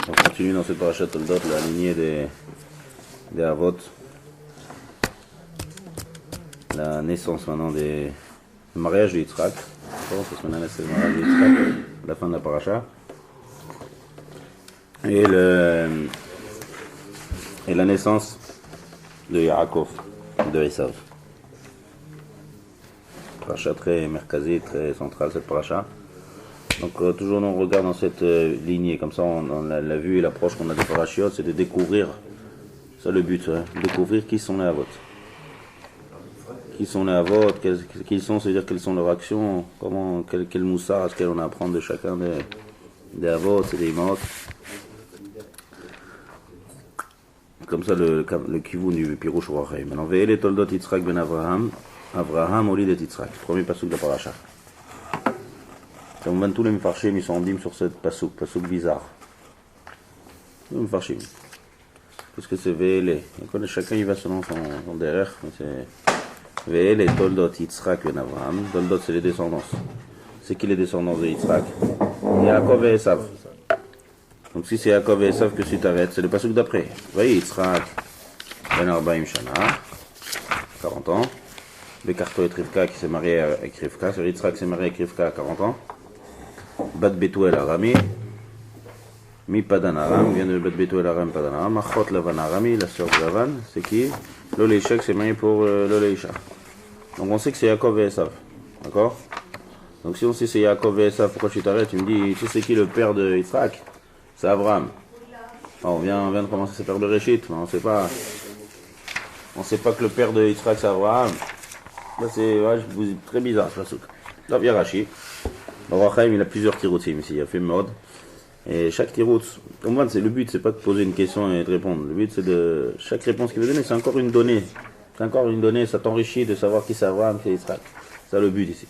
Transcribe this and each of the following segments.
On continue dans cette parashat Toldot, la lignée des Avot. La naissance maintenant du mariage de Yitzhak. Parce qu'on a laissé le mariage de Yitzhak à la fin de la parasha. Et la naissance de Yaakov, de Esav. Parasha très merkazé, très centrale cette parasha. Donc toujours on regarde dans cette lignée, comme ça on l'a vu et l'approche qu'on a des parachiotes, c'est de découvrir, c'est le but, découvrir qui sont les Avot. Qui sont les Avot, qui sont, c'est-à-dire quelles sont leurs actions, quel moussard est-ce qu'on a à apprendre de chacun des Avot, c'est des Imot. Comme ça le kivun du Pirouche Rochaim. Maintenant, Ve'ele Toldot Yitzhak ben Avraham Olid et Yitzhak, premier pasuk de la paracha. Comme tous les Mefarshim, ils sont en dîme sur cette pasuk bizarre. Les Mefarshim. Parce que c'est Ve'ele. Chacun il va selon son derrière, mais c'est Ve'ele Toldot Yitzhak ben Avraham. Toldot c'est les descendances. C'est qui les descendants de Yitzhak? Yaakov et Esav. Donc si c'est Yaakov et Esav que tu t'arrêtes, c'est le pasuk d'après. Voyez, Yitzhak ben Arbaim Shana, 40 ans. Bekarto et Rivka qui s'est marié avec Rivka. C'est Yitzhak qui s'est marié avec Rivka à 40 ans. Bat Betuel Arami. Mi Padan Aram, vient de Bat Betuel Aram Padan Aram. Achot Lavan Arami, la sœur de Lavan. C'est qui? Loleisha qui s'est marié pour Loleisha. Donc on sait que c'est Yaakov et Esav. D'accord? Donc si on sait que c'est Yaakov et Esav, pourquoi tu t'arrêtes? Tu me dis, tu sais c'est qui le père de Yitzhak? C'est Abraham. On vient de commencer ce père de Réchit, mais on sait pas que le père de Yitzhak c'est Abraham. Là c'est très bizarre ce pasuk. Là il y a Rashi. Rochaim il a plusieurs tiroutim ici, il a fait mode. Et chaque tirout, c'est le but, c'est pas de poser une question et de répondre. Le but c'est de chaque réponse qu'il veut donner, c'est encore une donnée. C'est encore une donnée, ça t'enrichit de savoir qui c'est Abraham, qui c'est Yitzhak. C'est le but ici.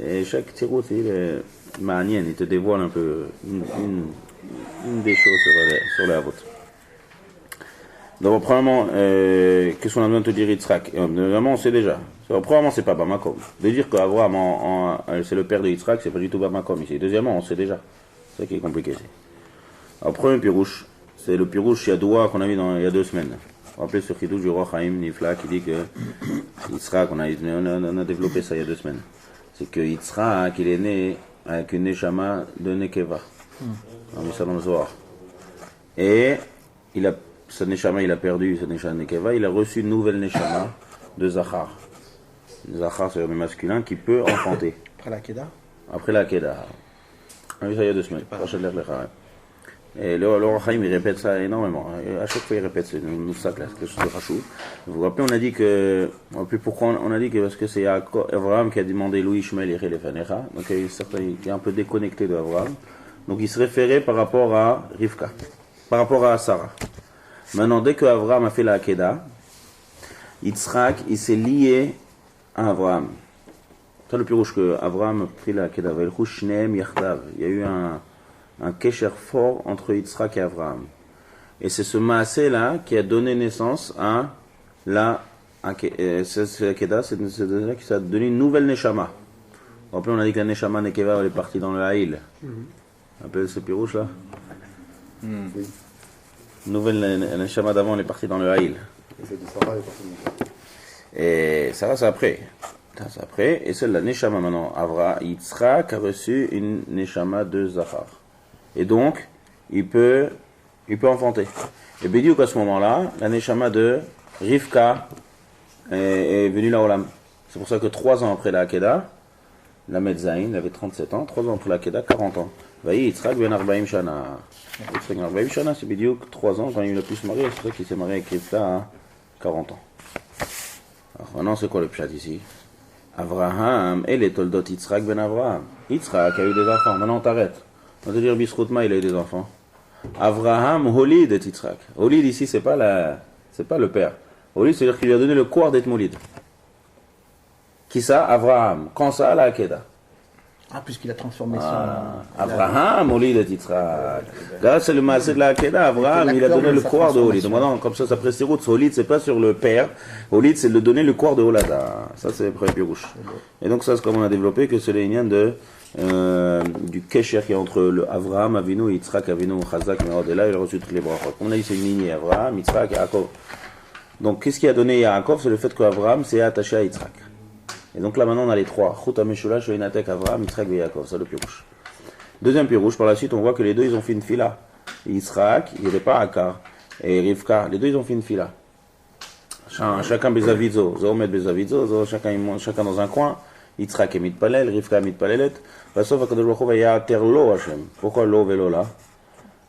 Et chaque tirout il est manienne, il te dévoile un peu une des choses sur les Avot. Donc, premièrement, qu'est-ce qu'on a besoin de te dire Yitzhak? Vraiment, on sait déjà. Premièrement, c'est pas Bamakom. De dire qu'Avraham, c'est le père de Yitzhak, c'est pas du tout Bamakom ici. Deuxièmement, on sait déjà. C'est ça qui est compliqué ici. Alors, premier pirouche, c'est le pirouche Yadoua qu'on a vu il y a 2 semaines. Vous vous rappelez ce chidouche du roi Chaim Nifla qui dit que Yitzhak, on a développé ça il y a 2 semaines. C'est que Yitzhak, il est né avec une neshama de Nekeva. On a mis ça dans le Zohar. Et ce neshama, il a perdu ce neshama de Nekeva, il a reçu une nouvelle neshama de Zachar. Zachar, c'est le masculin qui peut enfanter. Après la Keda? Après la Keda. On a vu ça il y a 2 semaines. Et le Rachaim, il répète ça énormément. Et à chaque fois, il répète, c'est une sac là, quelque chose de rachou. Vous vous rappelez, on a dit que, pourquoi on a dit que parce que c'est Abraham qui a demandé Louis Ishmael et Lefanecha. Donc il est un peu déconnecté de Abraham. Donc il se référait par rapport à Rivka, par rapport à Sarah. Maintenant, dès que Abraham a fait la Akeda, Yitzhak, il s'est lié à Abraham. C'est le pirouche que Abraham a pris la Akeda. Il y a eu un kesher fort entre Yitzhak et Abraham. Et c'est ce maasé là qui a donné naissance à la Akeda, c'est là qui a donné une nouvelle neshama. Vous rappelez, on a dit que la neshama Nekeva elle est partie dans le Haïl. Un peu ce pirouche là. Oui. Nouvelle neshama d'avant elle est partie dans le Haïl. Et c'est de Sarah, elle est partie dans le Et Sarah c'est après. C'est après. Et celle de la neshama maintenant. Yitzhak a reçu une neshama de Zachar. Et donc, il peut enfanter. Et Bédiouk à ce moment-là, la neshama de Rivka est venue là au Olam. C'est pour ça que 3 ans après la Akeda, la Medzaïn, il avait 37 ans, 3 ans après la Akeda, 40 ans. Voyez, Yitzhak ben Arbaim Shana. Yitzhak ben Arbaim Shana, c'est Bédiouk 3 ans quand il a pu se marier. C'est pour ça qu'il s'est marié avec Rivka à 40 ans. Alors maintenant, c'est quoi le pshat ici? Avraham et les Toldot Yitzhak ben Avraham. Yitzhak a eu des enfants. Maintenant, on t'arrête. On va te dire, Bisroutma, il a eu des enfants. Avraham, Holid et Yitzhak. Holid ici, c'est pas le père. Holid, c'est-à-dire qu'il lui a donné le corps d'être Molid. Qui ça? Avraham. Quand ça? La Akeda. Ah, puisqu'il a transformé Avraham, Holid et Yitzhak. Là, c'est le maasé de la Akeda. Avraham, il a donné le corps de Holid. Maintenant, comme ça précise route. Holid, c'est pas sur le père. Holid, c'est de donner le corps de Holada. Ça, c'est le premier pirouche. Et donc, ça, c'est comme on a développé que c'est les lignes de du Kesher qui est entre le Avraham Avinu et Yitzhak Avinu Chazak Meod. Et là, il a reçu toutes les brachot. Comme on a dit, c'est une lignée Avraham, Yitzhak et Yaakov. Donc, qu'est-ce qui a donné Yaakov? C'est le fait qu'Avraham s'est attaché à Yitzhak. Et donc là, maintenant, on a les trois. Chut HaMeshulash, Inatek, Avraham, Yitzhak et Yaakov. Ça, le pirouche. Deuxième pirouche, par la suite, on voit que les deux, ils ont fait une fila. Yitzhak, il n'était pas Akar. Et Rivka, les deux, ils ont fait une fila. Chacun bezavizo, Zomet bezavizo, chacun dans un coin. Yitzhak est mitpalel, Rivka est mitpalelet. Sauf Akadosh Baruch Hu va yater lo Hashem. Pourquoi lo velo là?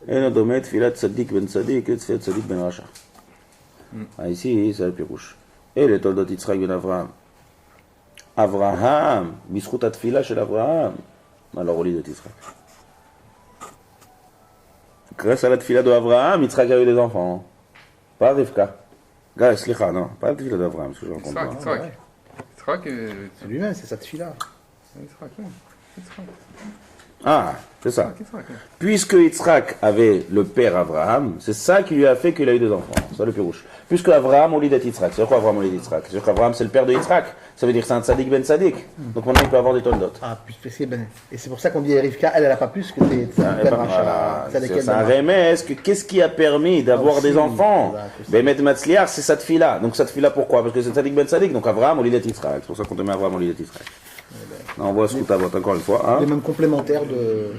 Et nous domet filat tzadik ben tzadik et tfilat tzadik ben racha. Ici, c'est le pirouche. Et les toldot Yitzhak ben Avraham. Avraham, bisrout atfila chez Avraham. Alors, au lit de Yitzhak. Grâce à la tfila de Avraham, Yitzhak a eu des enfants. Pas Rivka. Slicha, non, pas la tfila d'Avraham, ce que je raconte. Yitzhak, c'est lui-même, c'est sa tfila. Ah, c'est ça. Puisque Yitzhak avait le père Avraham, c'est ça qui lui a fait qu'il a eu des enfants. C'est ça le pirouche. Puisque Avraham, on lit d'être Yitzhak. C'est quoi Avraham, on lit d'Yitzhak? C'est qu'Avraham, c'est le père de Yitzhak. Ça veut dire que c'est un tzadik ben tzadik. Donc maintenant, il peut avoir des toldot. Ah, puisque ben. Et c'est pour ça qu'on dit Rivka, elle n'a pas plus que des tzadik ben racha. C'est un remès. Qu'est-ce qui a permis d'avoir des enfants? Bemet Matzliar, c'est cette fille-là. Donc cette fille-là, pourquoi? Parce que c'est tzadik ben tzadik. Donc Avraham, on lit d'être Yitzhak. C'est pour ça qu'on te met Avraham, on lit d'être Yitzhak. On voit ce que tu as voté encore une fois. Hein? Les mêmes complémentaires de.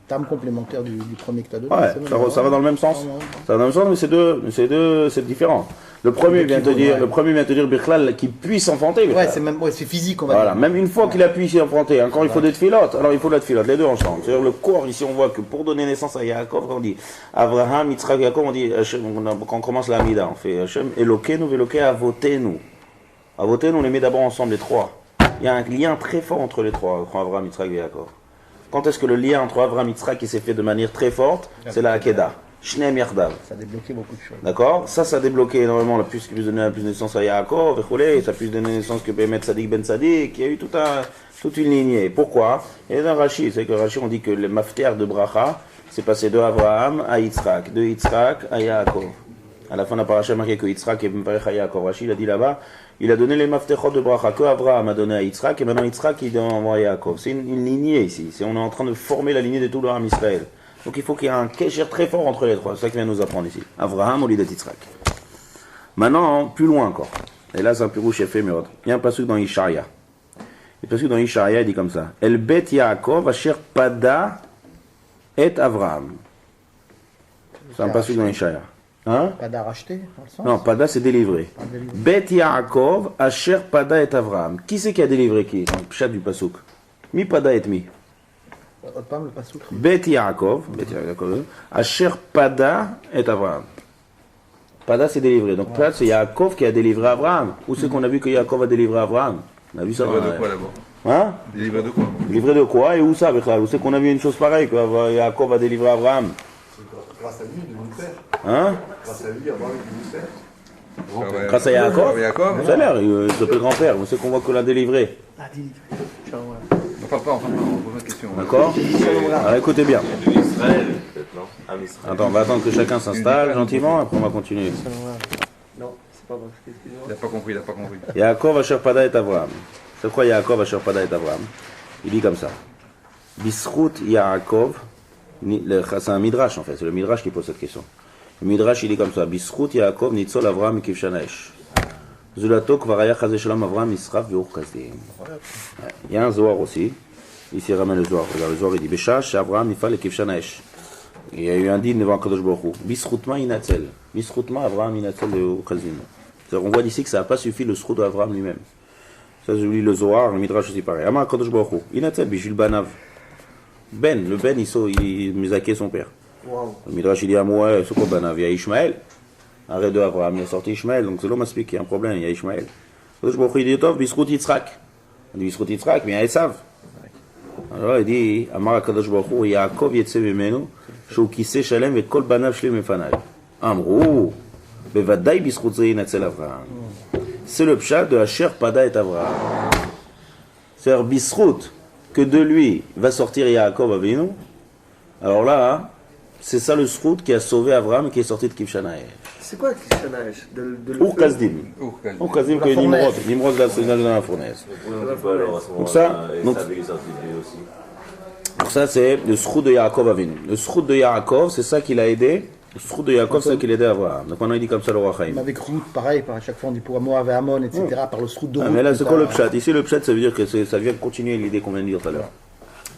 Termes complémentaires du premier que tu as donné. Ouais, ça va dans le même sens. Ça va dans le même sens, mais c'est différent. Le premier vient te dire Birklal qui puisse enfanter. Ouais, c'est physique, on va voilà, dire. même une fois qu'il a pu s'y enfanter, encore il faut des filotes. Alors il faut de la filote, les deux ensemble. C'est-à-dire le corps, ici on voit que pour donner naissance à Yaakov, quand on dit Avraham, Yitzhak, Yaakov, on dit quand on commence la Amida, on fait Hashem, Elokenu, Veloké, Avotenu. Avotenu, on les met d'abord ensemble, les trois. Il y a un lien très fort entre les trois, entre Avraham, Yitzhak et Yaakov. Quand est-ce que le lien entre Avraham et Yitzhak qui s'est fait de manière très forte? C'est la Hakeda. Shneem Yardav. Ça a débloqué beaucoup de choses. D'accord? Ça a débloqué énormément, plus donner plus de naissance à Yaakov, ça a plus donner naissance que Bemet Tzadik Ben Tzadik. Il y a eu toute une lignée. Pourquoi? Il y a dans Rashi, c'est que Rashi, on dit que le mafter de Bracha, c'est passé de Avraham à Yitzhak, de Yitzhak à Yaakov. À la fin de la paracha, marqué que Yitzhak est Mparech à Yaakov. Rashi, il a dit là-bas, il a donné les maftechot de Bracha que Avraham a donné à Yitzhak, et maintenant Yitzhak, il envoie à Yaakov. C'est une lignée ici. On est en train de former la lignée de tout le Ham Israël. Donc il faut qu'il y ait un kesher très fort entre les trois. C'est ça qu'il vient nous apprendre ici. Avraham au lit de Yitzhak. Maintenant, plus loin encore. Et là, c'est un pirouche éphémère. Il y a un passage dans Ishaïa. Le passage dans Ishaïa, il dit comme ça. El bet Yaakov asher pada et Avraham. C'est un passage dans Ishaïa. Hein? Pada racheté, dans le sens? Non, Pada c'est délivré. Bet Yaakov asher Pada et Avraham. Qui c'est qui a délivré qui? Dans le pshat du pasouk. Mi Pada et mi. Bet Yaakov, asher Pada et Avraham. Pada c'est délivré. Donc Pada c'est Yaakov qui a délivré Avraham. Où c'est qu'on a vu que Yaakov a délivré Avraham? On a vu ça. Délivré de quoi d'abord? Hein? Délivré de quoi? Délivré de quoi et où ça? Où c'est qu'on a vu une chose pareille que Yaakov a délivré Avraham? Grâce à lui, de nous faire. Hein? Grâce à lui, avoir de nous faire. Grâce à Yaakov? Yaakov? C'est l'air, il s'appelle grand-père. Où c'est qu'on voit que l'a délivré? On parle pas, on pose une question. D'accord? Alors écoutez bien. Israël, peut-être, non? Israël. Attends, on va attendre que chacun s'installe gentiment, après on va continuer. Non, c'est pas bon. Il n'a pas compris, il n'a pas compris. Yaakov asher pada et Avraham. C'est quoi Yaakov asher pada et Avraham? Il dit comme ça. Bisrout Yaakov. C'est un midrash en fait, c'est le midrash qui pose cette question. Le midrash il dit comme ça. Bisrout Yaakov nitzol Avraham kivshanaesh. Zulato kvaraya chazé shalom Avraham israf ve'ur kasdim. Il y a un Zohar aussi. Ici il ramène le Zohar. Regarde le Zohar il dit Beshash Avraham nifal et kivshanaesh. Il y a eu un din devant Kadosh Baruch Hu. Bisroutma inatzel. Bisroutma Avraham inatzel ve'ur kasdim. On voit d'ici que ça n'a pas suffi le srout d'Avraham lui-même. Ça je lis le Zohar, le midrash aussi pareil. Amar Kadosh Baruch Hu. Inatzel bishul banav. Le Ben, il Misaké son père. Wow. Le Midrash il dit à moi, c'est quoi Banav? Il y a Ishmaël. Arrête de Abraham, il a sorti Ishmaël, donc c'est l'homme m'explique qu'il y a un problème, il y a Ishmaël. Je me dit Tov, Bisrout Yitzhak. On dit Bisrout Yitzhak, mais il y a Esav. Alors il dit, Amar Akadosh Baruch Hu, Yaakov Yetze Mimenu, Shou Kiseh Shalem et Kol Banav Shlim Mefanai. Amrou, Bevadai Bisrout Zein Atzel Avraham. C'est le pshat de Asher Pada et Avraham. C'est-à-dire Bisrout, que de lui va sortir Yaakov Avinu, alors là, c'est ça le Srout qui a sauvé Abraham et qui est sorti de Kivshanaï. C'est quoi Kishanaïch Ou Kazdim. Ou Kazdim que Nimrod l'a dans la fournaise. Donc ça, donc ça c'est le Srout de Yaakov Avinu. Le Srout de Yaakov, c'est ça qui l'a aidé. Le Srout de Yaakov, c'est ça qui l'a aidé à Abraham. Donc on a dit comme ça le roi Chaim. Avec Ruth, pareil, à chaque fois on dit pour Moab et Ammon, etc. Par le Srout de Ruth. Mais là c'est quoi le pshat? Ici le pshat ça veut dire que ça vient continuer l'idée qu'on vient de dire tout à l'heure.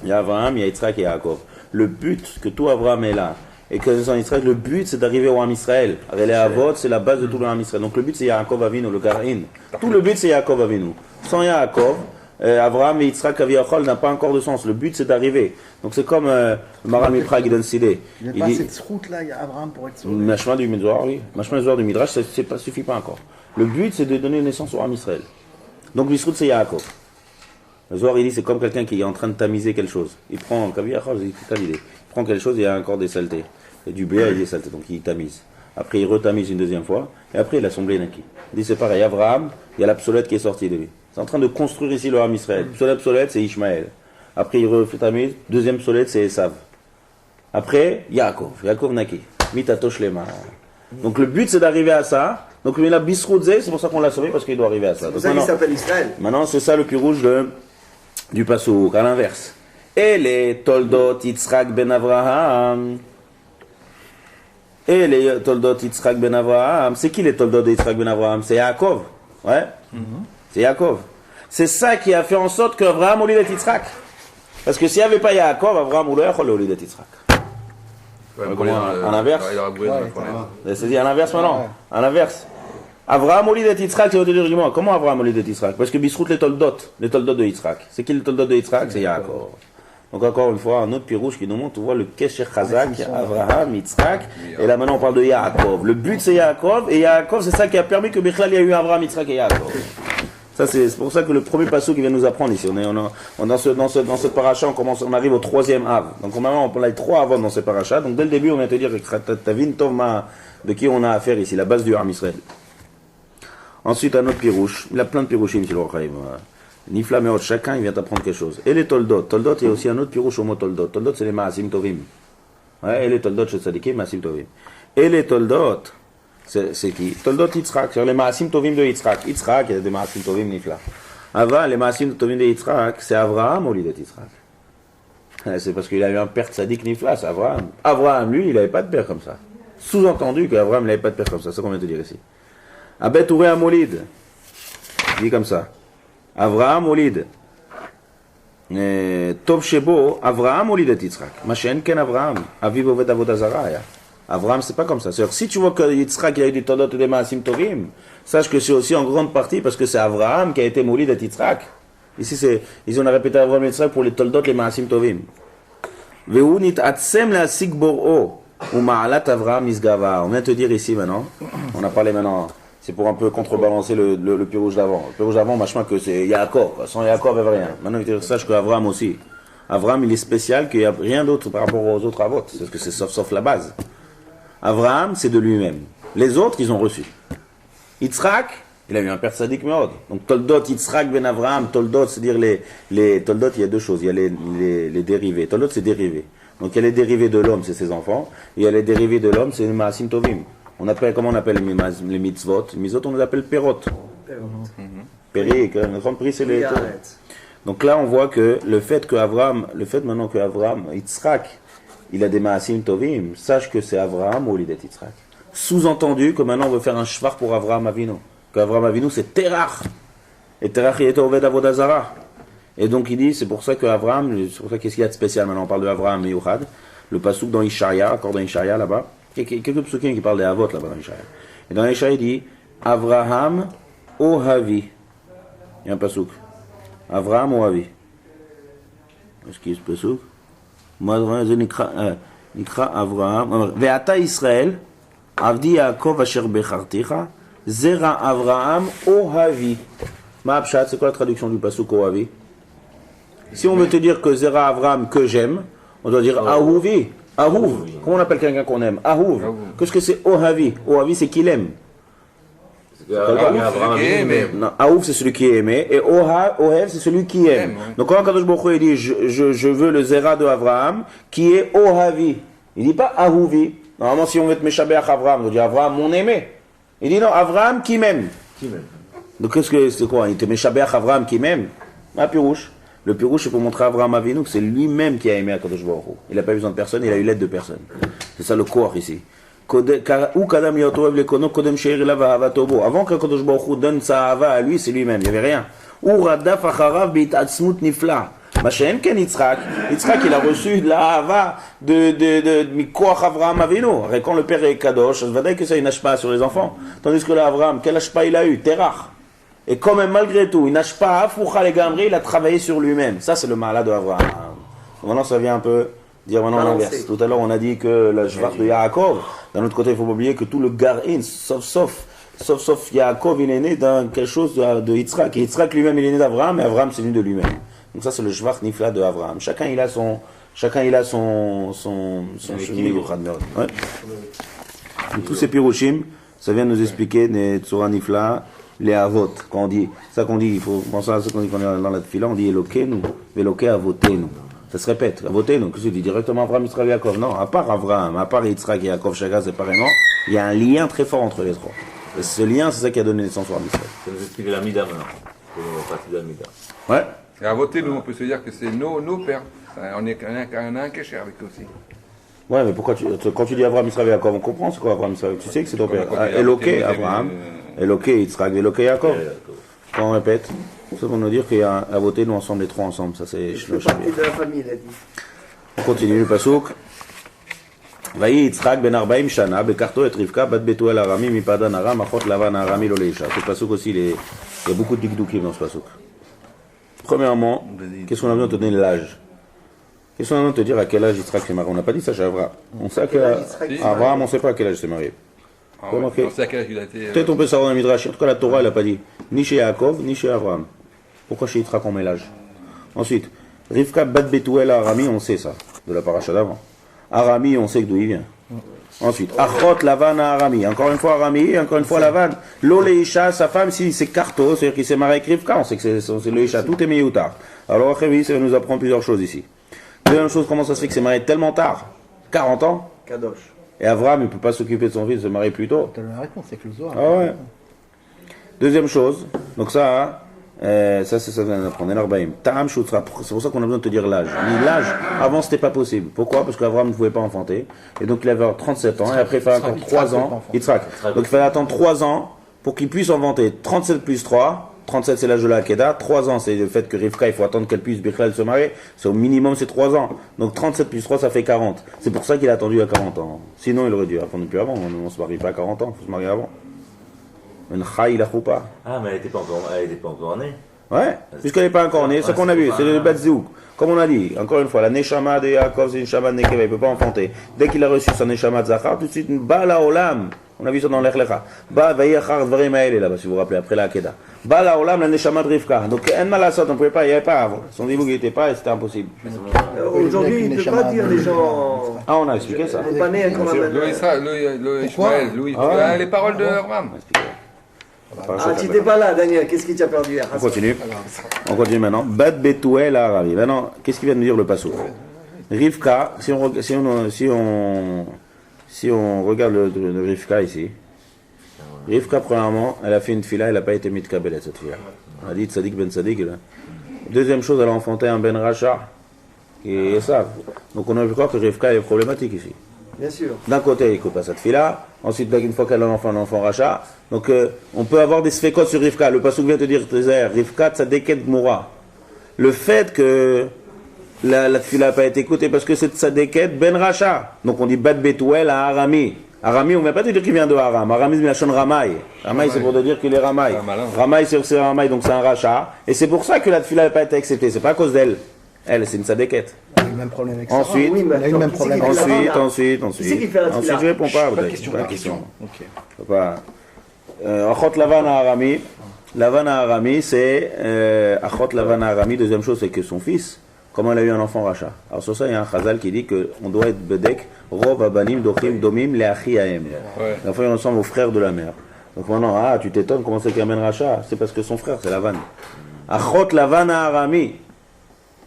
Il y a Abraham, il y a Yitzhak et Yaakov. Le but que tout Abraham est là, et que en Israël, le but c'est d'arriver au Ham Israël. Les Avot, c'est la base de tout le Ham Israël. Donc le but c'est Yaakov Avinu, le Garin. Tout le but c'est Yaakov Avinu. Sans Yaakov, Abraham et Yitzhak Aviachol n'a pas encore de sens. Le but c'est d'arriver. Donc c'est comme Maral Mipra qui donne cette idée. Il n'y a pas cette route là, il y a Abraham pour être sauvé. Machma du Midrash, oui. Machma du Midrash, ça ne suffit pas encore. Le but c'est de donner naissance au Ham Israël. Donc l'Isrout c'est Yaakov. Le Zohar il dit c'est comme quelqu'un qui est en train de tamiser quelque chose. Il prend il prend quelque chose et il y a encore des saletés. Et du blé il y a des saletés, donc il tamise. Après il retamise une deuxième fois et après il a son blé naki. Il dit c'est pareil, Abraham, il y a l'absolète qui est sorti de lui. C'est en train de construire ici le Ham Israël. L'absolète c'est Ishmaël. Après il retamise, deuxième solète c'est Esav. Après Yaakov naki. Mitatosh lema. Donc le but c'est d'arriver à ça. Donc il a Bisroudze, c'est pour ça qu'on l'a sauvé parce qu'il doit arriver à ça. C'est pour ça qu'il s'appelle Israël. Maintenant c'est ça le plus rouge du Passouk, à l'inverse. Et les Toldot Yitzhak ben Avraham. Et les Toldot Yitzhak ben Avraham. C'est qui les Toldot de Yitzhak ben Avraham? C'est Yaakov. Ouais. C'est Yaakov. C'est ça qui a fait en sorte qu'Avraham olit de Yitzhak. Parce que s'il n'y avait pas Yaakov, Avraham olit de Yitzhak. En inverse. C'est-à-dire en inverse maintenant. En inverse. Avraham olit de Yitzhak, c'est votre argument. Comment Avraham olit de Yitzhak? Parce que Bisrout les Toldot de Yitzhak. C'est qui les Toldot de Yitzhak? C'est Yaakov. Donc encore une fois, un autre pirouche qui nous montre, on voit le Kesher Chazak, Avraham, Yitzhak, et là maintenant on parle de Yaakov. Le but c'est Yaakov, et Yaakov c'est ça qui a permis que Bichlal y a eu Avraham, Yitzhak et Yaakov. Ça c'est pour ça que le premier passage qui vient nous apprendre ici, dans ce paracha, on arrive au troisième Av. Donc on a 3 Avot dans ce paracha, donc dès le début on vient te dire Tavin Tova de qui on a affaire ici, la base du Ham Israël. Ensuite un autre pirouche, il a plein de pirouchim ici le Rochaim. Nifla Meot, chacun il vient t'apprendre quelque chose. Et les Toldot, il y a aussi un autre pirouche au mot Toldot. Toldot c'est les Maasim Tovim. Ouais, et les Toldot chez Tzadikim, Maasim Tovim. Et les Toldot, c'est qui? Toldot Yitzhak, c'est les Maasim Tovim de Yitzhak. Yitzhak, il y a des Maasim Tovim Nifla. Avant, les Maasim Tovim de Yitzhak, c'est Avraham au lit de Yitzhak. C'est parce qu'il a eu un père Tzadik Nifla, c'est Avraham. Avraham, lui, il n'avait pas de père comme ça. Sous-entendu qu'Avraham n'avait pas de père comme ça, c'est ce qu'on vient de dire ici. Abet Uré Amolid, il dit comme ça. Avraham Olid. Tov Shebo, Avraham Olid et Yitzhak. Machen Ken Avraham. Aviv Oved Avodah Zara. Avraham, c'est pas comme ça. C'est-à-dire, si tu vois que Yitzhak il a eu des Todot et des Maasim Tovim, sache que c'est aussi en grande partie parce que c'est Avraham qui a été Molid et Yitzhak. Ici, ils ont répété Avraham et Yitzhak pour les Toldot et les Maasim Tovim. Ve'unit Atsem la Sigbor'o. Ou Ma'alat Avraham Nisgava. On vient te dire ici maintenant. On a parlé maintenant. C'est pour un peu contrebalancer le pirouge d'avant. Le pirouge d'avant, machin que c'est Yaakov. Sans Yaakov, il n'y avait rien. Maintenant, il sache qu'Avraham aussi. Avraham, il est spécial, qu'il n'y a rien d'autre par rapport aux autres Avot. Parce que c'est sauf la base. Avraham, c'est de lui-même. Les autres, ils ont reçu. Yitzhak, il a eu un père Tzadik Meod. Donc, Toldot, Yitzhak ben Avraham, Toldot, c'est-à-dire les Toldot, il y a deux choses. Il y a les dérivés. Toldot, c'est dérivé. Donc, il y a les dérivés de l'homme, c'est ses enfants. Et il y a les dérivés de l'homme, c'est les Maasim Tovim. Comment on appelle les mitzvot? Les mitzvot, on les appelle perot. Péri, notre prix, c'est les. Donc là, on voit que le fait maintenant que Avraham, Yitzhak, il a des Maasim Tovim, sache que c'est Avraham au lit d'être Yitzhak. Sous-entendu que maintenant on veut faire un shvar pour Avraham Avinu. Qu'Avraham Avinu, c'est Terach. Et Terach, il était Oved Avodah Zara. Et donc il dit, c'est pour ça que Avraham, c'est pour ça qu'est-ce qu'il y a de spécial maintenant? On parle de Avraham et Yochad. Le pasouk dans Ishaïa, encore dans Ishaïa là-bas. Quelques psukim qui parlent des Avot là-bas dans Ishaïa. Et dans Ishaïa, il dit Avraham Ohavi. Il y a un pasouk. Avraham Ohavi. Est-ce qu'il y a ce pasouk? Nikra Avraham. Ve'ata Israël, Avdi Yaakov Asher Becharticha, Zera Avraham Ohavi. Ma'apshat, c'est quoi la traduction du pasouk Ohavi? Si on veut te dire que Zera Avraham, que j'aime, on doit dire Ahuvi. Ahuv. Comment on appelle quelqu'un qu'on aime? Ahuv. Qu'est-ce que c'est Ohavi? Ohavi, c'est qu'il aime. Ahuv, c'est celui qui est aimé. Et Ohev, c'est celui qui aime. Donc quand Kadosh Baruch Hu dit je veux le Zera de Avraham, qui est Ohavi. Il dit pas Ahuvi. Normalement, si on veut te Meshabeach Avraham, on veut dire Avraham, mon aimé. Il dit non, Avraham qui m'aime. Donc qu'est-ce que c'est quoi? Il te Meshabeach Avraham qui m'aime. Ah, Pirouche. Le Pirouche, c'est pour montrer à Avraham Avinu que c'est lui-même qui a aimé Akadosh Baruch Hu. Il n'a pas eu besoin de personne, il a eu l'aide de personne. C'est ça le corps ici. Avant qu'Akadosh Baruch Hu donne sa Hava à lui, c'est lui-même, il n'y avait rien. Machem Ken Yitzhak, il a reçu de la Hava de Mikoach Avraham Avinu. Quand le père est Kadosh, ça veut dire que ça, il nage pas sur les enfants. Tandis que là, Avraham, quel âge pas il a eu? Terach. Et quand même, malgré tout, il nage pas à Foucha les Gamri, il a travaillé sur lui-même. Ça, c'est le malade de Avraham. Maintenant, ça vient un peu dire maintenant l'inverse. Tout à l'heure, on a dit que le Shvach de Yaakov, d'un autre côté, il faut pas oublier que tout le Garin, sauf Yaakov, il est né dans quelque chose de Yitzhak. Et Yitzhak lui-même, il est né d'Avraham, mais Avraham, c'est né de lui-même. Donc ça, c'est le Shvach Nifla de Avraham. Chacun, il a son chemin. Ouais. Tous ces pirouchim, ça vient nous expliquer des Tzora Nifla, les Avot. Quand on dit, ça qu'on dit, il faut penser à ce qu'on dit quand on est dans la Tfila, on dit Elokeinu, Veloké Avotenu. Ça se répète, Avotenu, qu'est-ce que tu dis directement Avraham, Yitzhak, Yaakov? Non, à part Avraham, à part Yitzhak et Yaakov, chacun séparément, il y a un lien très fort entre les trois. Et ce lien, c'est ça qui a donné naissance à Israël. Ça nous explique la Mida maintenant. C'est partie de la Mida. Ouais. Et à voter, nous, on peut se dire que c'est nos pères. On a un cachet avec aussi. Ouais, mais pourquoi quand tu dis Avraham, Israël, Yaakov, on comprend c'est quoi Avraham, Israël? Tu sais que c'est ton père. Eloké, Avraham, Eloké, Yitzhak, Eloké, Yaakov. Quand on répète, c'est pour nous dire qu'il y a à voter, nous ensemble, les trois ensemble. Ça, c'est Je fais partie de la famille, il a dit. On continue le pasouk. Vayi Yitzhak ben Arbaim Shana, bekarto et Rivka, bat Betuel Arami, mipadan Aram, achot Lavan Arami Loleisha. Ce pasouk aussi, il y a beaucoup de dikdoukim dans ce pasouk. Premièrement, qu'est-ce qu'on a besoin de te donner l'âge? Qu'est-ce qu'on a besoin de te dire à quel âge Yitzhak s'est marié? On n'a pas dit ça chez Avraham. On sait qu'Avraham, on ne sait pas à quel âge il s'est marié. On sait à quel âge il a été. Peut-être on peut savoir dans le Midrash. En tout cas, la Torah, elle n'a pas dit ni chez Yaakov, ni chez Avraham. Pourquoi chez Yitzhak on met l'âge? Ensuite, Rivka bat Betuel Arami, on sait ça, de la paracha d'avant. Arami, on sait d'où il vient. Ensuite, Achot Lavan Arami, encore une fois Arami, encore une fois Lavan. L'Oleisha, sa femme, si c'est Karto, c'est-à-dire qu'il s'est marié avec Rivka, on sait que c'est l'Oleisha, tout est mis ou tard. Alors après, oui, ça nous apprend plusieurs choses ici. Deuxième chose, comment ça se fait que c'est marié tellement tard? 40 ans? Kadosh. Et Avraham, il ne peut pas s'occuper de son fils, se marier plus tôt. Tu as la réponse, c'est que le Zohar. Ah ouais. Deuxième chose, donc ça, ça c'est ça qu'on vient d'apprendre. C'est pour ça qu'on a besoin de te dire l'âge. Mais l'âge, avant c'était pas possible. Pourquoi? Parce qu'Avraham ne pouvait pas enfanter. Et donc il avait 37 ans, et après il fallait attendre 3 ans. Yitzhak. Donc il fallait attendre 3 ans pour qu'il puisse enfanter. 37 plus 3. 37 c'est l'âge de la Akeda, 3 ans c'est le fait que Rivka, il faut attendre qu'elle puisse Bichlal se marier, c'est au minimum c'est 3 ans. Donc 37 plus 3 ça fait 40. C'est pour ça qu'il a attendu à 40 ans. Sinon il aurait dû attendre plus avant, on ne se marie pas à 40 ans, il faut se marier avant. Une chaï la choupa. Ah mais elle n'était pas encore née. Ouais, puisqu'elle n'est pas encore née, c'est ce qu'on a vu, c'est le Batzouk. Comme on a dit, encore une fois, la Neshama de Yaakov, c'est une Neshama de Nekeva, il ne peut pas enfanter. Dès qu'il a reçu son Neshama de Zachar, tout de suite, Bala Olam, on a vu ça dans l'Echlecha. Ba Vayachar Dvarim Haele, là-bas, si vous vous rappelez, après la Akeda. Bala Olam, la Neshama de Rivka. Donc, en Malasot, on ne pouvait pas, il n'y avait pas avant. Son niveau qui n'était pas, et c'était impossible. Aujourd'hui, il ne peut pas dire les gens. Ah, on a expliqué ça. On n'est pas né encore Le Ishmael, les paroles de Avraham. Ah, tu n'étais pas là, Daniel, qu'est-ce qui t'a perdu? On continue. On continue maintenant. Bat Betuel Aravi. Maintenant, qu'est-ce qu'il vient de nous dire le passo? Rivka, si on regarde le Rivka ici, Rivka, premièrement, elle a fait une fila, elle n'a pas été mitkabelet cette fila. On a dit Tzadik ben Tzadik. Deuxième chose, elle a enfanté un ben Racha, qui est ça. Donc on a vu croire que Rivka est problématique ici. Bien sûr. D'un côté, il ne coupe pas cette fille-là. Ensuite, une fois qu'elle a un enfant rachat. Donc, on peut avoir des sfekot sur Rivka. Le passouk vient te dire, Rivka tzadeket moura. Le fait que la fille n'a pas été écoutée, parce que c'est tzadeket ben rachat. Donc, on dit bat betuel à Arami. Arami, on ne vient pas te dire qu'il vient de Aram. Arami, c'est la chaîne Ramaï. Ramaï, c'est pour te dire qu'il est Ramaï. Ramaï, c'est Ramaï, donc c'est un rachat. Et c'est pour ça que la fille n'a pas été acceptée. C'est pas à cause d'elle. Elle, c'est une tzadeket. Elle a eu le même problème avec Sarah. Ensuite, Oui, mais elle a eu le même problème avec Sarah. Ensuite, je réponds pas. Pas de question. Ok. Achot Lavan à Arami. Lavan à Arami, c'est Achot Lavan à Arami. Deuxième chose, c'est que son fils, comment il a eu un enfant rachat. Alors sur ça, il y a un chazal qui dit qu'on doit être bedek, rov abanim dochim domim leachi aem. L'enfant il ressemble au frère de la mère. Donc maintenant, tu t'étonnes comment c'est qu'il amène rachat? C'est parce que son frère, c'est Lavan. Achot Lavan à Arami.